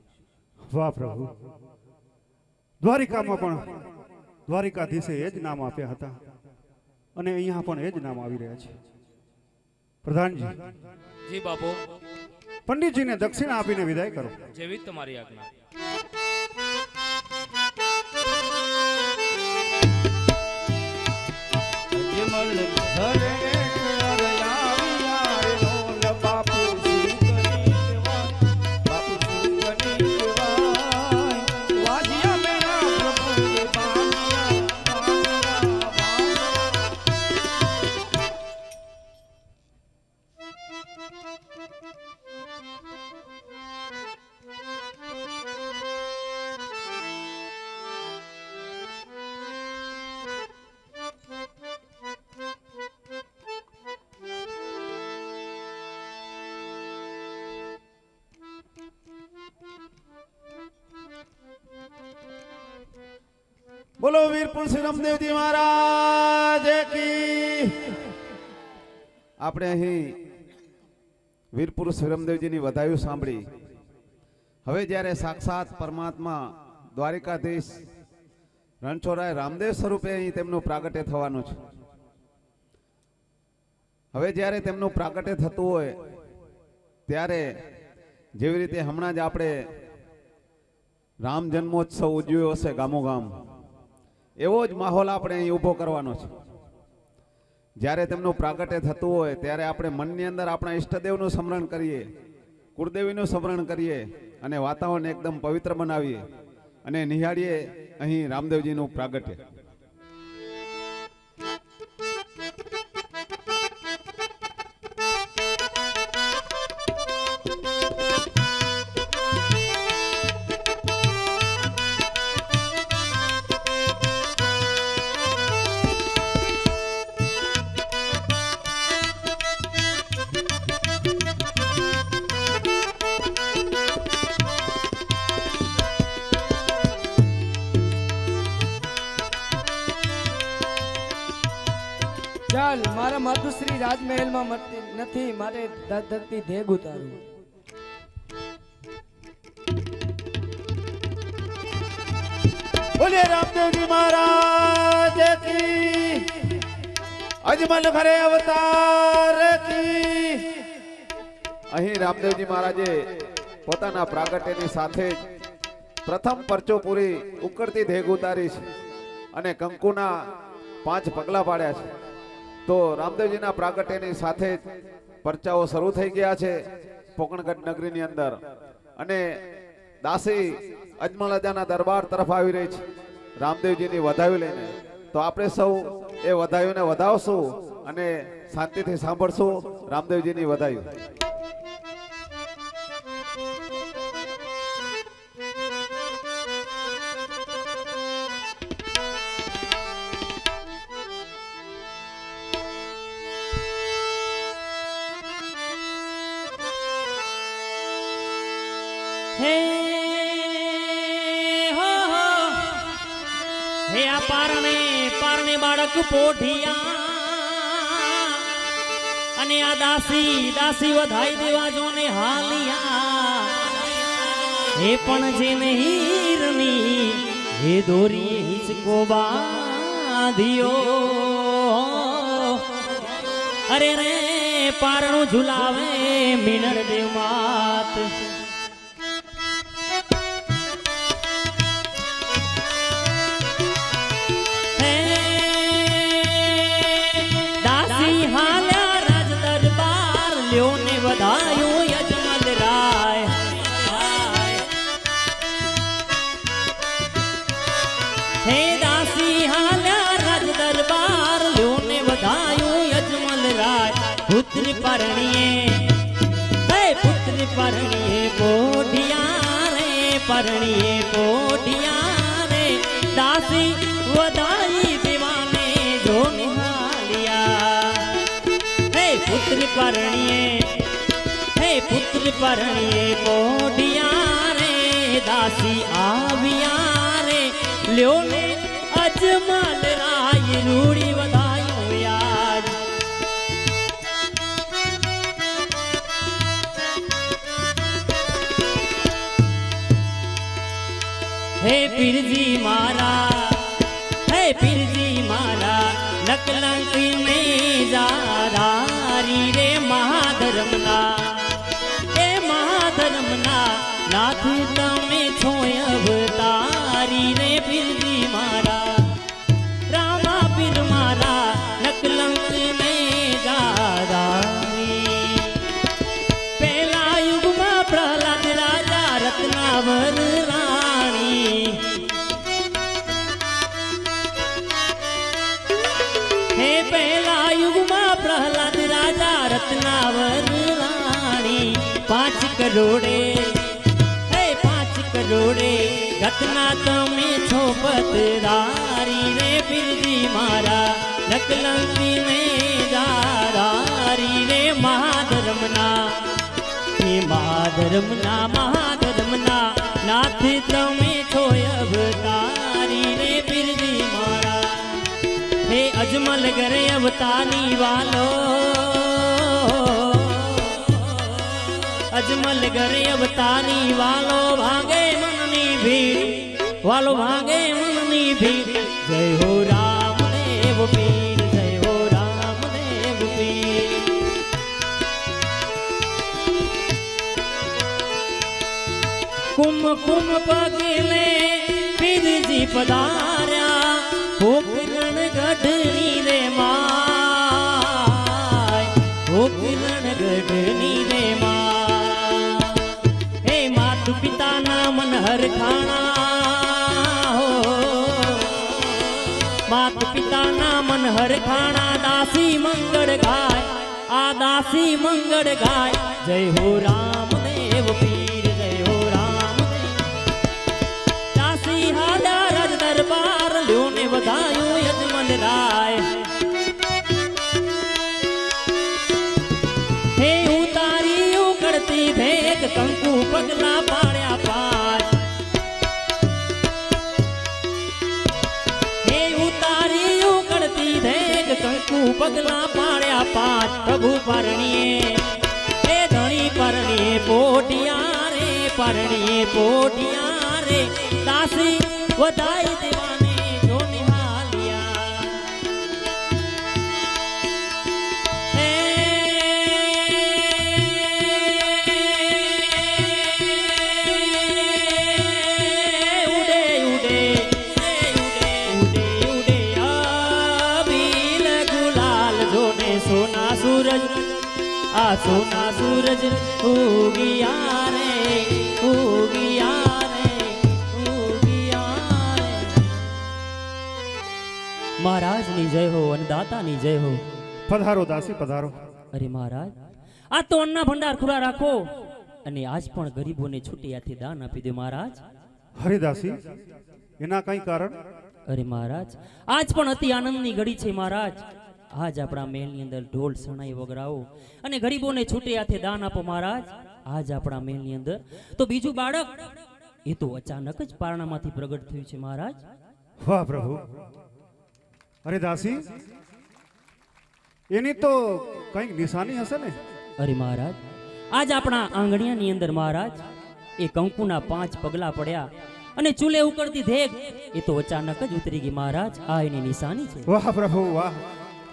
વાહ પ્રભુ, દ્વારિકામાં પણ દ્વારિકાધીશે એ જ નામ આપ્યા હતા અને અહીંયા પણ એ જ નામ આવી રહ્યા છે. પ્રધાનજી, જી બાપુ. પંડિતજીને દક્ષિણા આપીને વિદાય કરો. જેવી તમારી આજ્ઞા. જમલ ઘરે આવ્યા નો બાપુ શું કરી બાપુ શું કરી વાજિયા મેરા પ્રભુ બોલો વીરપુર શ્રી રામદેવજી મહારાજ કી. આપણે અહીં વીરપુર શ્રી રામદેવજીની વધાયું સાંભળી. હવે જ્યારે સાક્ષાત પરમાત્મા દ્વારિકાધીશ રણછોડરાય રામદેવ સ્વરૂપે અહીં તેમનું પ્રાગટ્ય થવાનું છે. હવે જ્યારે તેમનું પ્રાગટ્ય થતું હોય ત્યારે જેવી રીતે હમણાં જ આપણે રામ જન્મોત્સવ ઉજવ્યો હશે ગામો ગામ, એવો જ માહોલ આપણે અહીં ઊભો કરવાનો છે. જ્યારે તેમનું પ્રાગટ્ય થતું હોય ત્યારે આપણે મનની અંદર આપણા ઈષ્ટદેવનું સ્મરણ કરીએ, કુળદેવીનું સ્મરણ કરીએ અને વાતાવરણ એકદમ પવિત્ર બનાવીએ અને નિહાળીએ અહીં રામદેવજીનું પ્રાગટ્ય. ચાલ મારા માતુશ્રી રાજમહેલમાં મળતી નથી, મારે ધરતી ધેગ ઉતારવું. બોલે રામદેવજી મહારાજ કી, અજમલ ઘરે અવતાર કી. અહીં રામદેવજી મહારાજે પોતાના પ્રાગટ્યની સાથે જ પ્રથમ પરચો પૂરી ઉકળતી ધેગ ઉતારી છે અને કંકુના 5 પગલા પાડ્યા છે. તો રામદેવજીના પ્રાગટ્યની સાથે જ પરચાઓ શરૂ થઈ ગયા છે પોકણગઢ નગરીની અંદર અને દાસી અજમલજાના દરબાર તરફ આવી રહી છે રામદેવજીની વધાવી લઈને. તો આપણે સૌ એ વધાવીને વધાવશું અને શાંતિથી સાંભળશું રામદેવજીની વધાવી. હે હો હો હે આ પારણે બાળક પોઢિયા અને આ દાસી વધાઈ દેવા જોને હાલિયા. હે પણ જેને હીરની હે દોરી હિચકો બાંધ્યો. અરે રે પારણું ઝુલાવે મીનળ દેવ માત. વધાયું યજમલ રાય. હે દાસી હાલ્યા રાજ દરબાર લ્યોને વધાયું યજમલ રાય. પુત્રી પરણીએ હે પુત્રી પરણીએ પોઢિયા રે પરણીએ પોઢિયા રે. દાસી વધાઈ દેવાને જો નિહાલિયા. હે પુત્રી પરણીએ પુત્ર પરણીએ પોઢિયા રે. દાસી આવ્યા રે લ્યો ને અજમલ રાય રૂડી વધાયું યાદ. હે પીરજી મારા હે પીરજી મારા નકલંકી में જાધારી રે મહાધર્મના. ધર્મના નાથ તમે છો અવતારી રે પીરજી મારા. રામા પીર મારા નકલંક ને ગાધારી. પેલા યુગમાં પ્રહલાદ રાજા રત્નાવર રાણી. હે પેલા યુગમાં પ્રહલાદ રાજા રત્નાવર રાણી. 5 કરોડે હે 5 કરોડે ઘટના તમે છો પતરારી રે પીરજી મારા. નકલંકી ને જાધારી રે મહાધર્મના. હે મહાધર્મના નાથ તમે છો અવતારી રે પીરજી મારા. હે અજમલ ઘરે અવતારી વાલો અજમલ ઘરે અવતારી વાલો ભાગે મનની ભીડ વાલો ભાગે મનની ભીડ. જય હો રામદેવ પીર જય હો રામદેવ પીર. કુમ પગલે પીરજી પધાર્યા. પોકરણ ગઢની રે માય પોકરણ ગઢની રે માય. પિતાના મન હરખાણા હો માત પિતાના મન હરખાણા. દાસી મંગળ ગાય આ દાસી મંગળ ગાય. જય હો રામદેવ પીર જય હો રામદેવ. દાસી હાલ્યા રાજ દરબાર લ્યો ને વધાયું યજમલ રાય. હે ઉતારી ઉકળતી ભેગ કંકુ પગલા પાડ્યા 5. હે ઉતારી ઉકળતી ભેગ કંકુ પગલા પાડ્યા પાંચ પ્રભુ પરણીએ એ ધણી પરણીએ પોટિયા રે દાસી વધાઈ દેવાને જો નિહાલિયા એ ઉડે ઉડે ઉડે ઉડે અબીલ ગુલાલ જોને સોના સૂરજ આ સોના સૂરજ ઉગિયા રે ઉગિયા રે ઉગિયા રે મહારાજની જય હો અન્નદાતાની જય હો પધારો દાસી પધારો. અરે મહારાજ આ તો અન્નના ભંડાર ખુલ્લા રાખો અને આજ પણ ગરીબોને છૂટી હાથે દાન આપી દો મહારાજ. હરિદાસી એના કઈ કારણ? અરે મહારાજ આજ પણ અતિ આનંદની ઘડી છે મહારાજ. આજ આપણા મહેલની અંદર ઢોલ શરણાઈ વગરાવો અને ગરીબોને છૂટે હાથે દાન આપો મહારાજ. આજ આપણા મહેલની અંદર તો બીજું બાળક એ તો અચાનક જ પારણામાંથી પ્રગટ થયું છે મહારાજ. વાહ પ્રભુ. અરે દાસી એની તો કઈક નિશાની હશે ને? અરે મહારાજ આજ આપણા આંગણિયાની અંદર મહારાજ એ કંકુના 5 પગલા પડ્યા અને ચૂલે ઉકળતી ધેગ એ તો અચાનક જ ઉતરી ગઈ મહારાજ. આ એની નિશાની છે. વાહ પ્રભુ વાહ.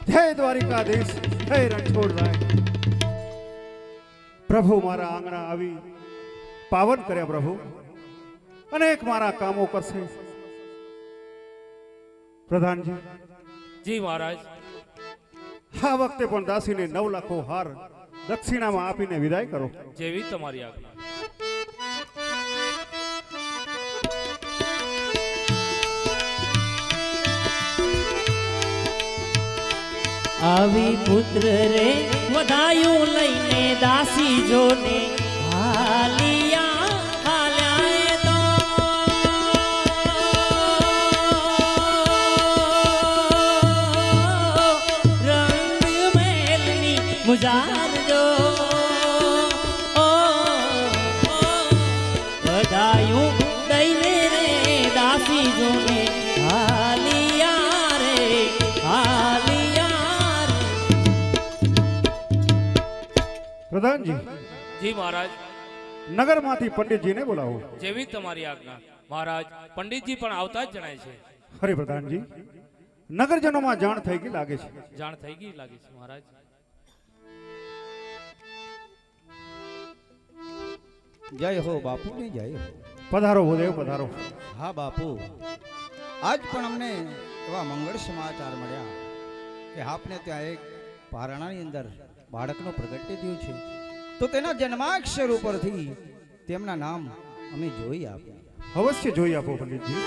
જય દ્વારિકાધીશ, જય રણછોડરાય. પ્રભુ મારા આંગણા આવી પાવન કર્યા પ્રભુ. અનેક મારા કામો કરશે. પ્રધાનજી જી મહારાજ. આ વખતે પણ દાસીને 9 લાખો હાર દક્ષિણામાં આપીને વિદાય કરો. જેવી તમારી આજ્ઞા. આવી પુત્ર રે વધાયું લઈને દાસી જોને હાલિયા હાલ્યા તો રંગ મહેલની મુજાર જો વધાયું દઈને રે દાસી જોને હાલિયા રે હાલિયા. પ્રધાનજી જી મહારાજ. નગરમાંથી પંડિતજીને બોલાવો. જેવી તમારી આજ્ઞા મહારાજ. પંડિતજી પણ આવતા જ જણાય છે. હરે પ્રધાનજી નગરજનોમાં જાણ થઈ ગઈ લાગે છે. જાણ થઈ ગઈ લાગે છે મહારાજ. જય હો બાપુ ને જય હો. પધારો ભૂદેવ પધારો. હા બાપુ, આજ પણ અમને એવા મંગળ સમાચાર મળ્યા કે આપને ત્યાં એક પારણાની અંદર બાળકનો પ્રગટ્ય થયું છે, તો તેના જન્માક્ષર ઉપરથી તેમના નામ અમે જોઈ આપ્યા. અવશ્ય જોઈ આપો પંડિતજી.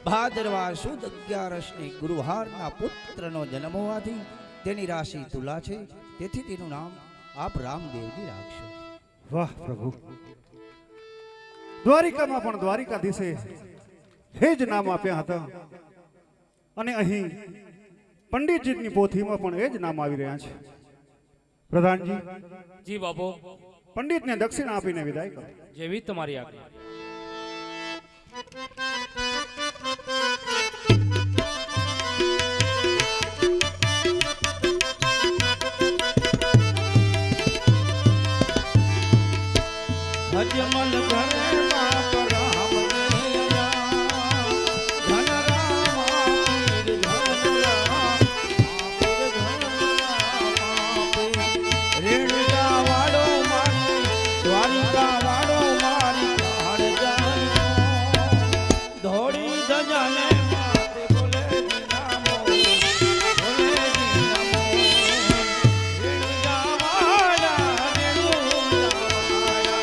ભાદરવા સુદ 11ની ગુરુવારના પુત્રનો જન્મ હોવાથી તેની રાશિ તુલા છે, તેથી તેનું નામ આપ રામદેવજી રાખશો. વાહ પ્રભુ. દ્વારિકામાં પણ દ્વારિકાધીશે હે જ નામ આપ્યા હતા અને અહીં પંડિતજીની પોથીમાં પણ એ જ નામ આવી રહ્યા છે. પ્રધાનજી જી બાપુ. પંડિતને દક્ષિણા આપીને વિદાય કરો. જેવી તમારી આજ્ઞા. અજમલ ઘરે બાપ રામ ધન રામ પીર ધન રામ ધજાને માથે બોલે દીનામો બોલે દીનામો રેણુ જાવાડા રેણુ જાવાડા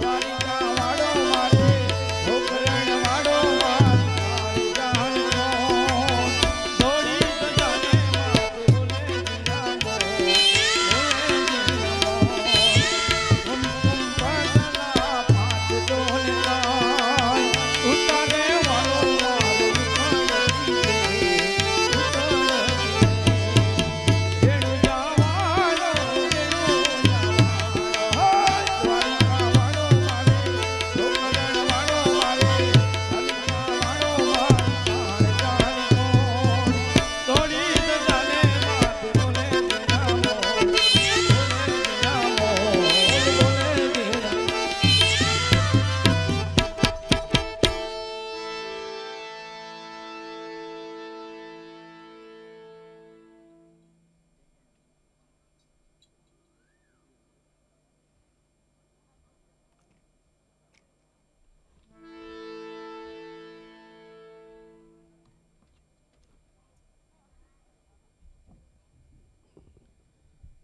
દ્વારિકા વાડો મારે ગોકરણ વાડો મારી જાન દોડી ધજાને માથે બોલે દીનામો બોલે દીનામો કુમકુમ પાટલા પાંચ ડોલના ઉતારે વાળો વાળો રેણુ જાવાડો રેણુ જાવાડો દ્વારિકા વાળો મારે ગોકરણ વાળો મારે સલકા વાળો મારી જાન તોડી દજાને માથે બોલે દીનામો બોલે દીનામો બોલે દીનામો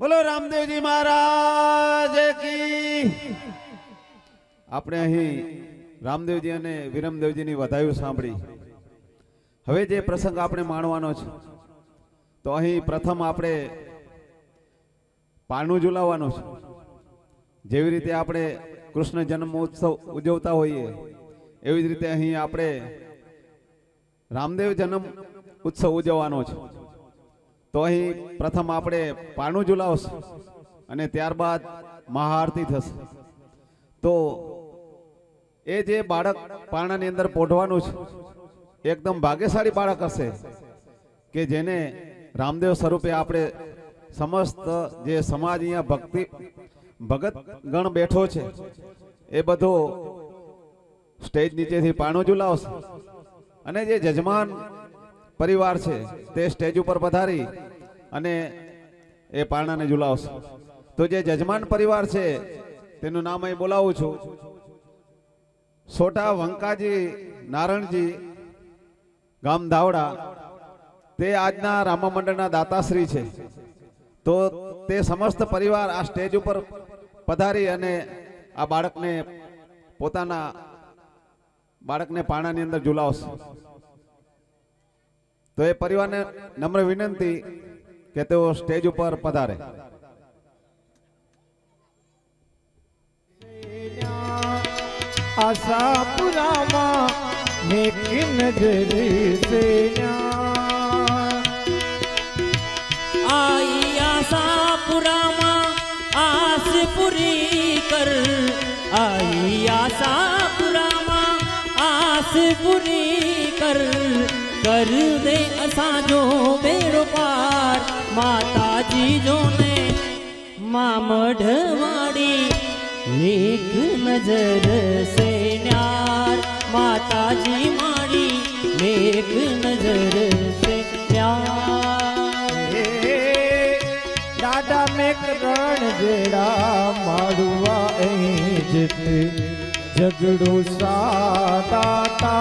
બોલો રામદેવજી મહારાજ કી. આપણે અહીં રામદેવજી અને વિરમદેવજીની વધાયું સાંભળી. હવે જે પ્રસંગ આપણે માણવાનો છે તો અહીં પ્રથમ આપણે પારણું ઝુલાવવાનું છે. જેવી રીતે આપણે કૃષ્ણ જન્મ ઉત્સવ ઉજવતા હોઈએ એવી જ રીતે અહીં આપણે રામદેવ જન્મ ઉત્સવ ઉજવવાનો છે. તો અહીં પ્રથમ આપણે પારણું ઝુલાવશું અને ત્યારબાદ મહાઆરતી થશે. તો એ જે બાળક પારણાની અંદર પોઢવાનું છે એકદમ ભાગ્યશાળી બાળક હશે કે જેને રામદેવ સ્વરૂપે આપણે સમસ્ત જે સમાજ અહીંયા ભગત ગણ બેઠો છે એ બધો સ્ટેજ નીચેથી પારણું ઝુલાવશે અને જે જજમાન પરિવાર છે તે સ્ટેજ ઉપર પધારી અને એ પારણાને ઝુલાવશે. તો જે જજમાન પરિવાર છે તેનું નામ અહીં બોલાવું છું. સોટા વંકાજી નારણજી ગામ ધાવડા તે આજના રામા મંડળના દાતાશ્રી છે. તો તે સમસ્ત પરિવાર આ સ્ટેજ ઉપર પધારી અને આ પોતાના બાળકને પારણાની અંદર ઝુલાવશે. તો એ પરિવારને નમ્ર વિનંતી કે તેઓ સ્ટેજ ઉપર પધારે. આશાપુરામાં નેકી નજરી સે आई आशापुरा माँ आस पूरी कर आई आशापुरा माँ आस पूरी कर दे असांजो बेड़ो पार माताजी जो ने मां मढ़वाड़ी एक नजर से न्यार माताजी माड़ी एक नजर से न्यार दादा में करण जेड़ा माड़ुआ जित झगड़ो सादाता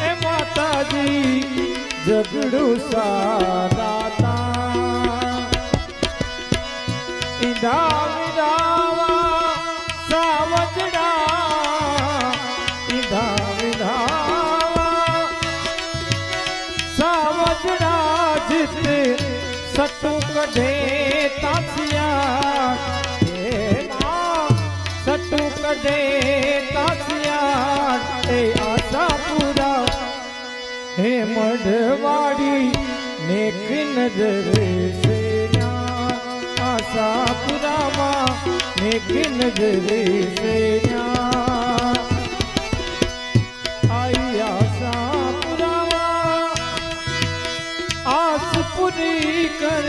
ए माताजी झगड़ो सादाता इंदा विदावा सावजड़ा इंदा विदावा सावजड़ा जित सतु कढे तासिया हे मां सतु कढे तासिया हे आशापुरा हे मढ़वाड़ी नेक नजर से आशापुरा मां नेक नजर से आई आशापुरा आस पूरी कर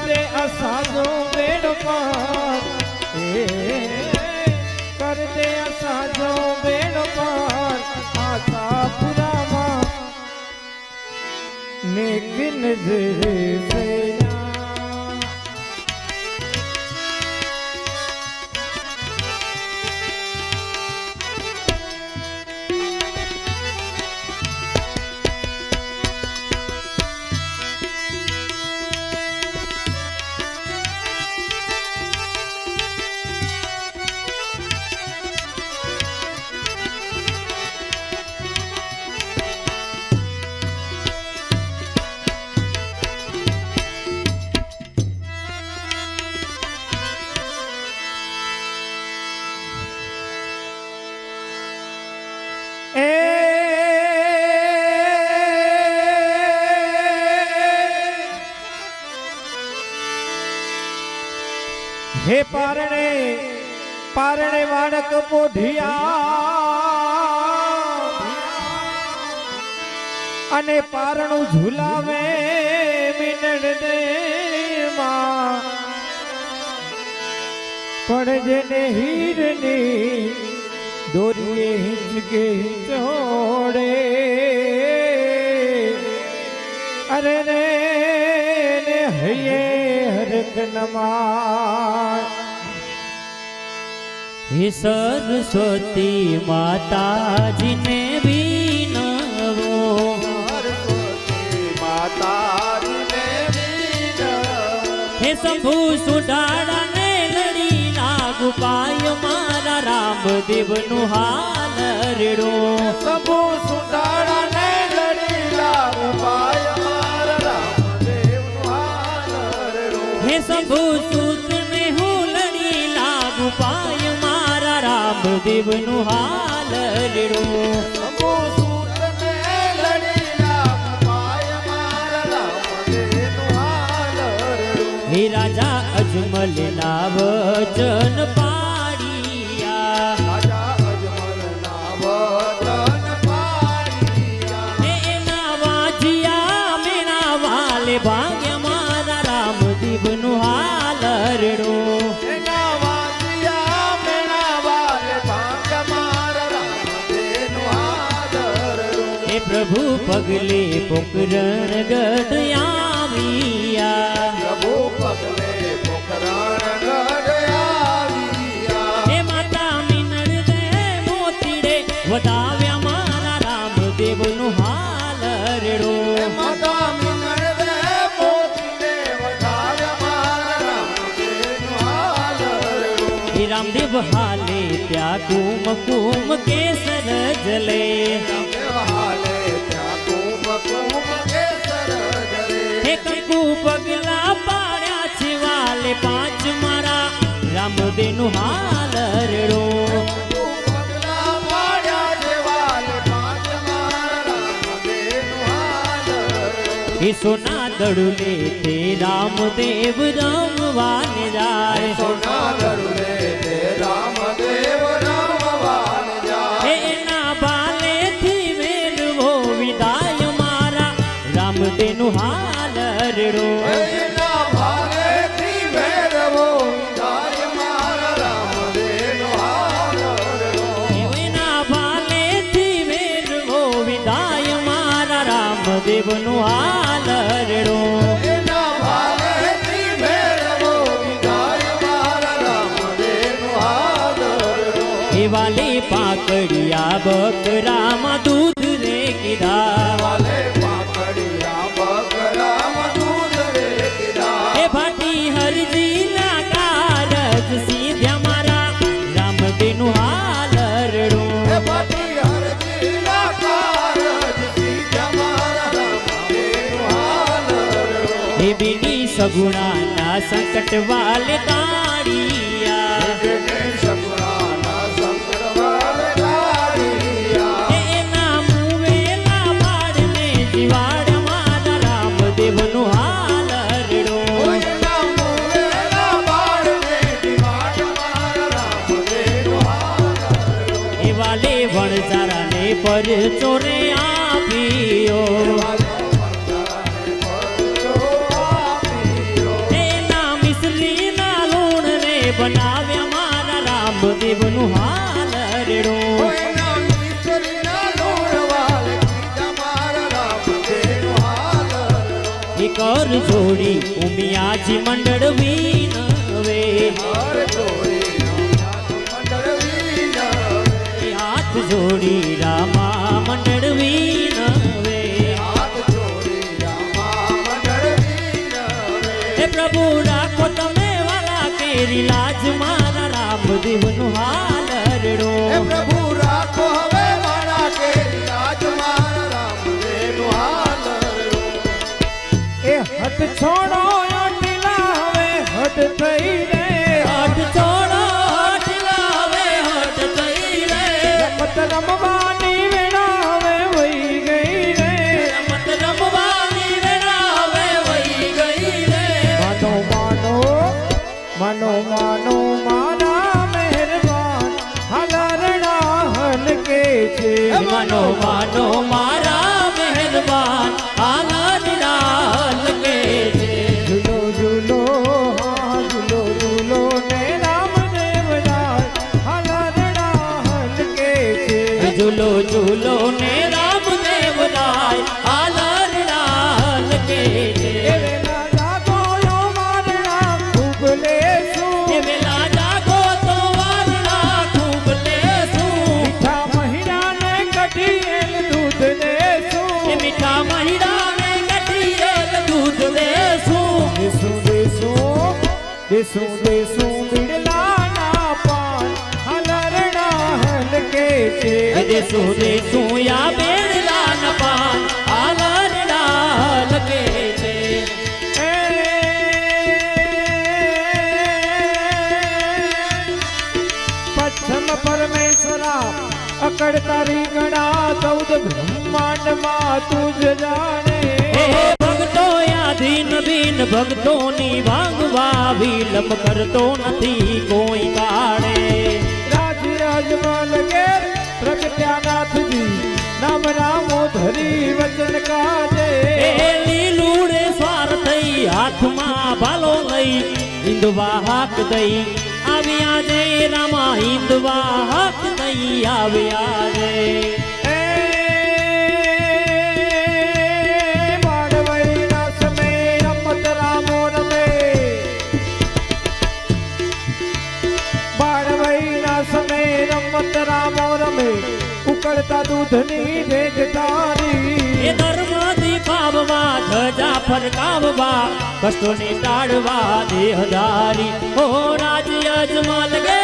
दे असांजो बेड़ो पार कर दे असांजो बेड़ो पार आशापुरा मां नेक नजर से હે પારણે પારણે વાળક પોઢિયા અને પારણું ઝુલાવે મિનડ દે માં પણ જેને હીરની દોરીએ હિંચકે હિંચોડે અરે રે ને હૈયે હરખ નમા હે સરસ્વતી માતાજીને વિનવો હે શંભુ સુડાડાને લડી લાગુ પાય મારા રામદેવનું હાલ રેડો શંભુ સુડાડાને લડી લાગુ પાય મારા રામદેવનું હાલ રેડો હે શંભુ સૂતને હું લડી લાગુ પાય મારા રામદેવનું હાલ રેડો શંભુ સુડને લડી લાગુ પાય મારા રામદેવનું હાલ રેડો હે રાજા અજમલ ના વચન પાડિયા હે એના વાજિયા મેણા વાલે ભાગ્યા મારા રામદેવનું હાલ રેડો હે પ્રભુ પગલે પોકરણ ગઢ આવ્યા હે માતા મિનળ દે મોતીડે વધાવ્યા મારા રામદેવનું હાલ રેડો હે રામદેવ હાલે ત્યાં કુમ કુમ કેસર જલે હે કંકુ પગલા પાડ્યા છે વાલે પાંચ મારા રામદેવનું હાલ રેડો હે સોના દડુલે તે રામદેવ રમવાને જાય હે એના બાલેથી મેળવો વિદાય મારા રામદેવનું હાલ રેડો એના બાલેથી મેળવો વિદાય મારા રામદેવનું હાલ રેડો હે વાલે પાકડિયા બકરામાં દૂધ રે કીધા હે ભાટી હરજી ના કારજ સીધ્યા મારા રામદેવનું હાલ રેડો હે બીની સગુણાના સંકટ વાલે તાળિયા હે એના મુવેલા બાળને જીવાડ મારા રામદેવનું હાલ રેડો હે વાલે વણજારાને પર ચોરે આપ્યો એના મિશ્રીના લૂણ રે બનાવ્યા મારા રામદેવનું હાલ રેડો કર જોડી ઉમિયાજી મંડળ વિનવે હાથ જોડી રામા મંડળ વિનવે હે પ્રભુ રાખો તમે વાલા કેરી લાજ મારા રામદેવનું હાલ રેડો પ્રભુ રાખો હવે મારા કેરી લાજ મારા રામદેવનું હાલ એ હટ છોડો અટલા હવે હટ થઈ રે હટ છોડો અટલા હવે હટ થઈ રે રમત રમવાની વેળા હવે વહી ગઈ રે રમત રમવાની વેળા હવે વહી ગઈ રે માનો માનો માનો માનો છે માનો માનો મારા મહેરબાન આનંદના લગે છે ઝૂલો ઝૂલો હા ઝૂલો ઝૂલો ને રામદેવ રાય હાલરડા હલકે છે ઝૂલો ઝૂલો ને રામદેવ રાય આલરડા લગે છે એ વેલા જાગો યો મારણા ખૂબ લેશું એ વેલા જાગો તો વારણા ખૂબ લેશું મીઠા મહિનાને કઢીએલ દૂધ લેશું એ મીઠા મહિડાને કઠિયેલ દૂધ લેશું દેશું દેશું દેશું દેશું બિડલાના પાન હાલરડા હલકે છે દેશું દેશું યા બેડલા ન પાન આલરડા લગે છે પચ્છમ પરમેશ્વરા અકડ તારી ગણા 14 બ્રહ્માંડમાં તુજ જાણે હે ભક્તો યાધીન બીન ભક્તોની વાંગવા વિલંબ કરતો નથી કોઈ કાળે રાજી રાજમલ ઘેર પ્રગટ્યાનાથજી નામ રામો ધરી વચન કાજે એ લીલુડે સ્વાર થઈ હાથમાં ભાલો લઈ હિંદવા હાક દઈ આવ્યા જય રામા હિંદવા હાક દઈ આવ્યા રે બાળવૈના સમય રમત રામો રમે બાળવૈના સમય રમત રામો રમે ઉકળતા દૂધની રેગ તારી એ ધર્મ દીપાવવા ધજા ફરકાવવા કષ્ટોને ટાળવા દેહધારી ઓ રાજ્ય અજમલ ગે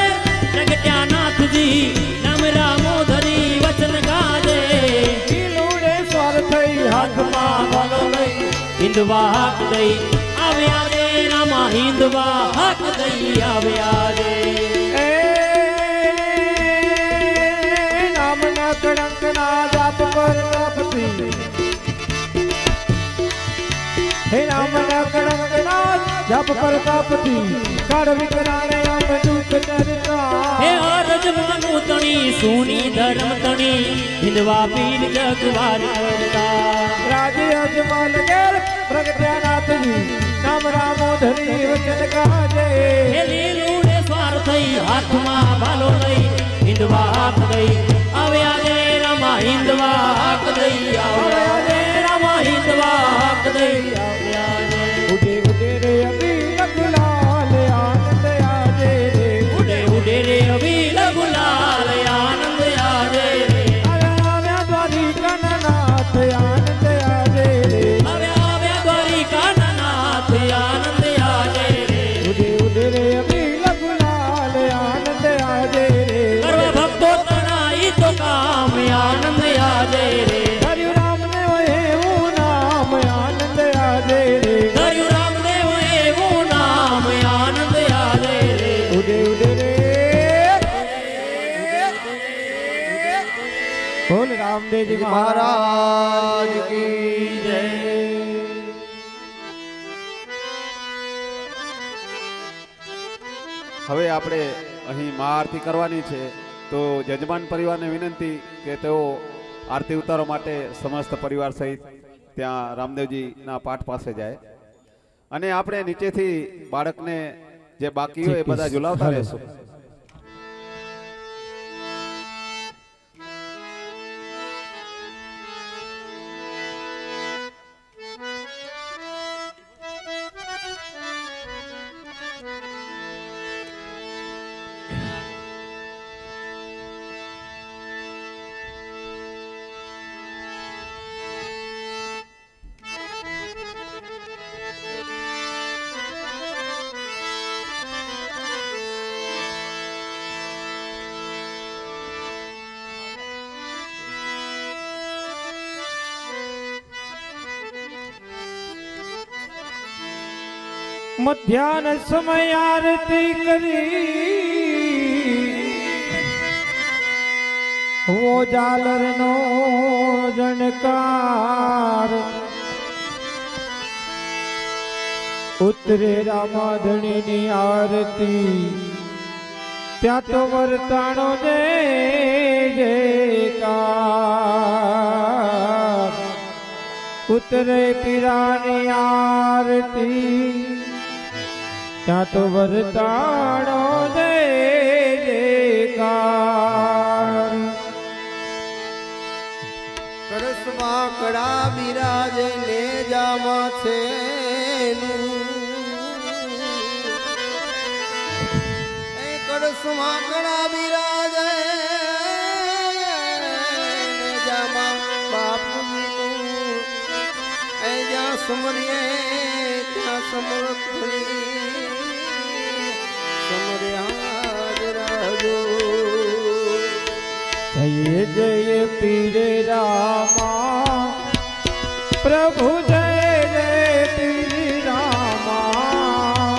પ્રગટ્યાનાથજી નામ રામો ધરી વચન ગાજે લીલુડે સ્વાર થઈ હાથમાં ભાલો લઈ હિંદવા હાક દઈ આવ્યા રે રામા હિંદવા હાક દઈ આવ્યા રે નામના કળંકના જાપ પર તપતી હે નામના કળંકના જાપ પર તપતી કાળ વિકરાણે આમ દુઃખ ચરતા હે અરજમાનું તણી સુની ધર્મ તણી હિંદવા પીર જગવાર કરતા રાજ્ય અજમલ ઘેર પ્રગટ્યાનાથજી નામ રામો ધરી વચન કાજે હે લીલુડે સ્વાર થઈ હાથમાં ભાલો લઈ હિંદવા હાક દઈ આવ્યા રે રામા હિંદવા હાક દઈ આવ્યા રે રામા હિંદવા હાક દઈ આવ્યા રે ઉડે ઉડે રે અભી ગુલાલ આનંદ આજે રે ઉડે ઉડે રે અભિલ ગુલાલ આનંદ આજે રે આવ્યા દ્વારિકાનાથ આનંદ આજે રે આવ્યા આવ્યા દ્વારિકાનાથ આનંદ આજે રે ઉડે ઉડે રે અભી ગુલાલ આનંદ આજે રે સર્વ ભક્તો તણાઈ તો કામ આનંદ આજે રે હરિ રામદેવ એવું નામ આનંદ આજે રે ધર્યું રામદેવ એવું નામ આનંદ આજે રે ઉડે ઉડે રે બોલ રામદેવજી મહારાજ કી જય હવે આપણે અહીં મહા આરતી કરવાની છે તો જજમાન પરિવારને વિનંતી કે તેઓ આરતી ઉતારવા માટે સમસ્ત પરિવાર સહિત ત્યાં રામદેવજીના પાઠ પાસે જાય અને આપણે નીચેથી બાળકને જે બાકી હોય એ બધા ઝુલાવતા રહેશું મધ્યાહન સમય આરતી કરી વો જાલર નો જણકાર ઉતરે રામાધણી ની આરતી ત્યાં તો વર્તાણો જય જયકાર ઉતરે પીરાની આરતી ત્યાં તો વર્તાણો જય જયકાર કળશમાં કડા બિરાજે ને જામાં છે કળશમાં કડા બિરાજે ને જામાં બાપુજીનું એ જ્યાં સમરીએ ત્યાં સમૃદ્ધની સમર્યા જ રાજો જય જય પીર રામા પ્રભુ જય જય પીર રામા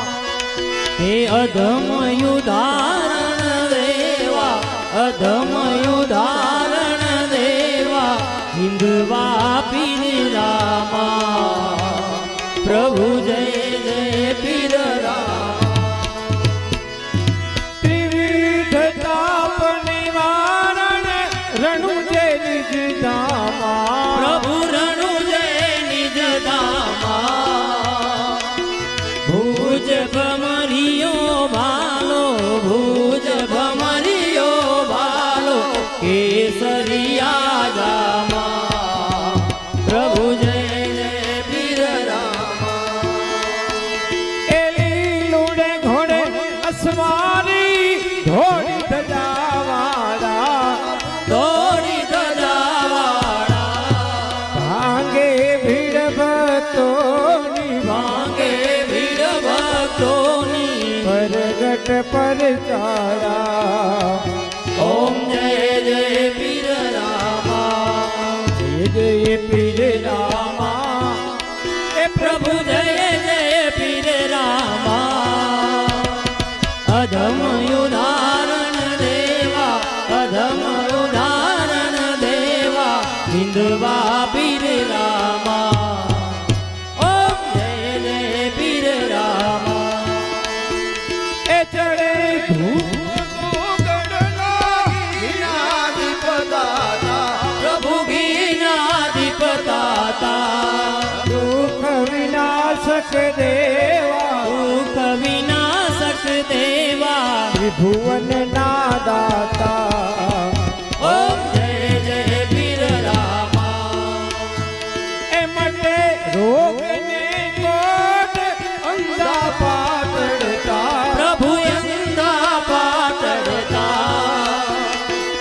હે અધમ યુધારણ દેવા અધમ યુધારણ દેવા હિંદવા પીર રામા પ્રભુ જય જય પીર રામા ત્રિવિધ તાપ નિવારણ રણુ જય નિજ ધામા પ્રભુ રણુ જય નિજ ધામા ભુજ ભમરિયો ભાલો ભુજ ભમરિયો ભાલો કેસરિયા જામા પ્રભુ જય જય પીર રામા એલી લૂડે ઘોડે અસવારી ઘોડી ધજાવાળા દોડી ધજાવાળા ભાંગે ભીડ ભક્તોની ભાંગે ભીડ ભક્તોની પરગટ પર ચારા ઓમ જય જય પીર રામા જય જય પીર રામા એ પ્રભુ જય જય પીર રામા અધમ ઉદાહરણ દેવા અધમ ઉદાહરણ દેવા હિંદવા પીર રામા ઓમ જય જય પીર રામા એ ચડે ધૂપ પ્રભુ ગીનાધિપતાતા દુઃખ વિનાશક દેવા દુઃખ વિનાશક દેવા ત્રિભુવન ના દાતા ઓમ જય જય પીર રામા એ માટે રોગ ને કોટ અંધા પાતળતા પ્રભુ અંધા પાતળતા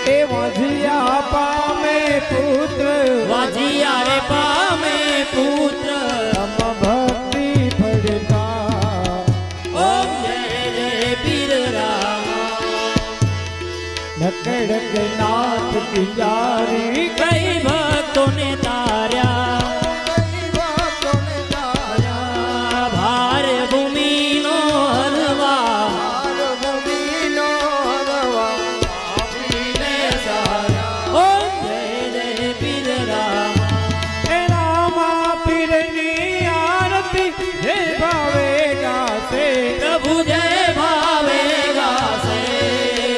એ વાજિયા પામે પુત્ર વાજિયા રે પામે પુત્ર તમ ભક્તિ ફળતા ઓમ જય જય પીર રામા નકડક નાથ પિંજારી કઈ ભક્તોને તાર્યા ભાર ભૂમિનો હરવા ઓમ જય જય પીર રામા એ રામા પીરની આરતી જે ભાવે ગાશે પ્રભુ જય ભાવે ગાશે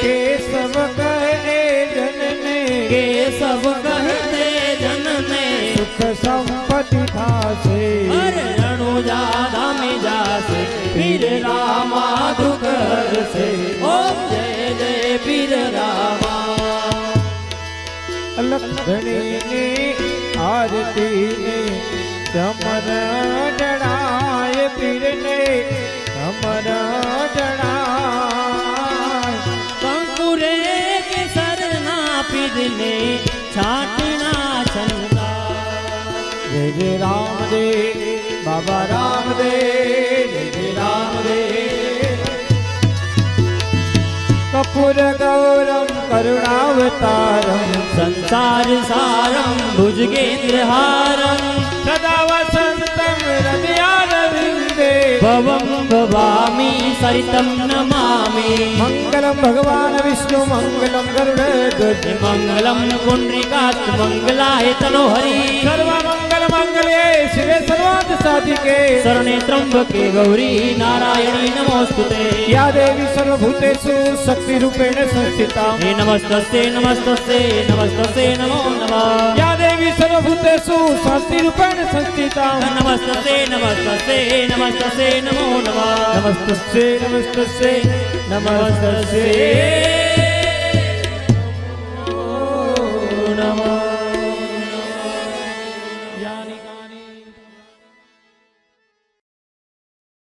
કેશવ કહે જનને કેશવ કહતે જનને સુખ સંપત્તિ થાશે હર રણુજા ધામે જાશે પીર રામા દુઃખ હરશે ઓમ જય જય પીર રામા લખણીની આરતીને ચમર જણાય પીરને ચમર જણાય કંકુરે કેસરના પીરને છાટના છંદા જય જય રામદેવ બાબા રામદેવ જય જય રામદેવ કપૂર ગૌરમ કરુણાવતારમ સંસાર સારમ ભુજગેન્દ્રહારમ સદા વસંતમ હૃદયારવિંદે ભવમ ભવામી સરિતમ નમામિ મંગલમ ભગવાન વિષ્ણુ મંગલમ ગરુડ ધ્વજ મંગલમ પુંડરીકાત મંગલાય તનો હરિ સર્વ મંગલ सर्वमंगले शिवे सर्वार्थ साधिके शरणे त्र्यंबके गौरी नारायणी नमोस्तुते या देवी सर्वभूतेषु शक्तिरूपेण संस्थिता हे नमस्तस्ते नमस्तस्ते नमस्तस्ते नमो नमः या देवी सर्वभूतेषु शान्तिरूपेण संस्थिता नमस्तस्ते नमस्तस्ते नमस्तस्ते नमो नमः नमस्तस्यै नमस्तस्यै नमस्तस्यै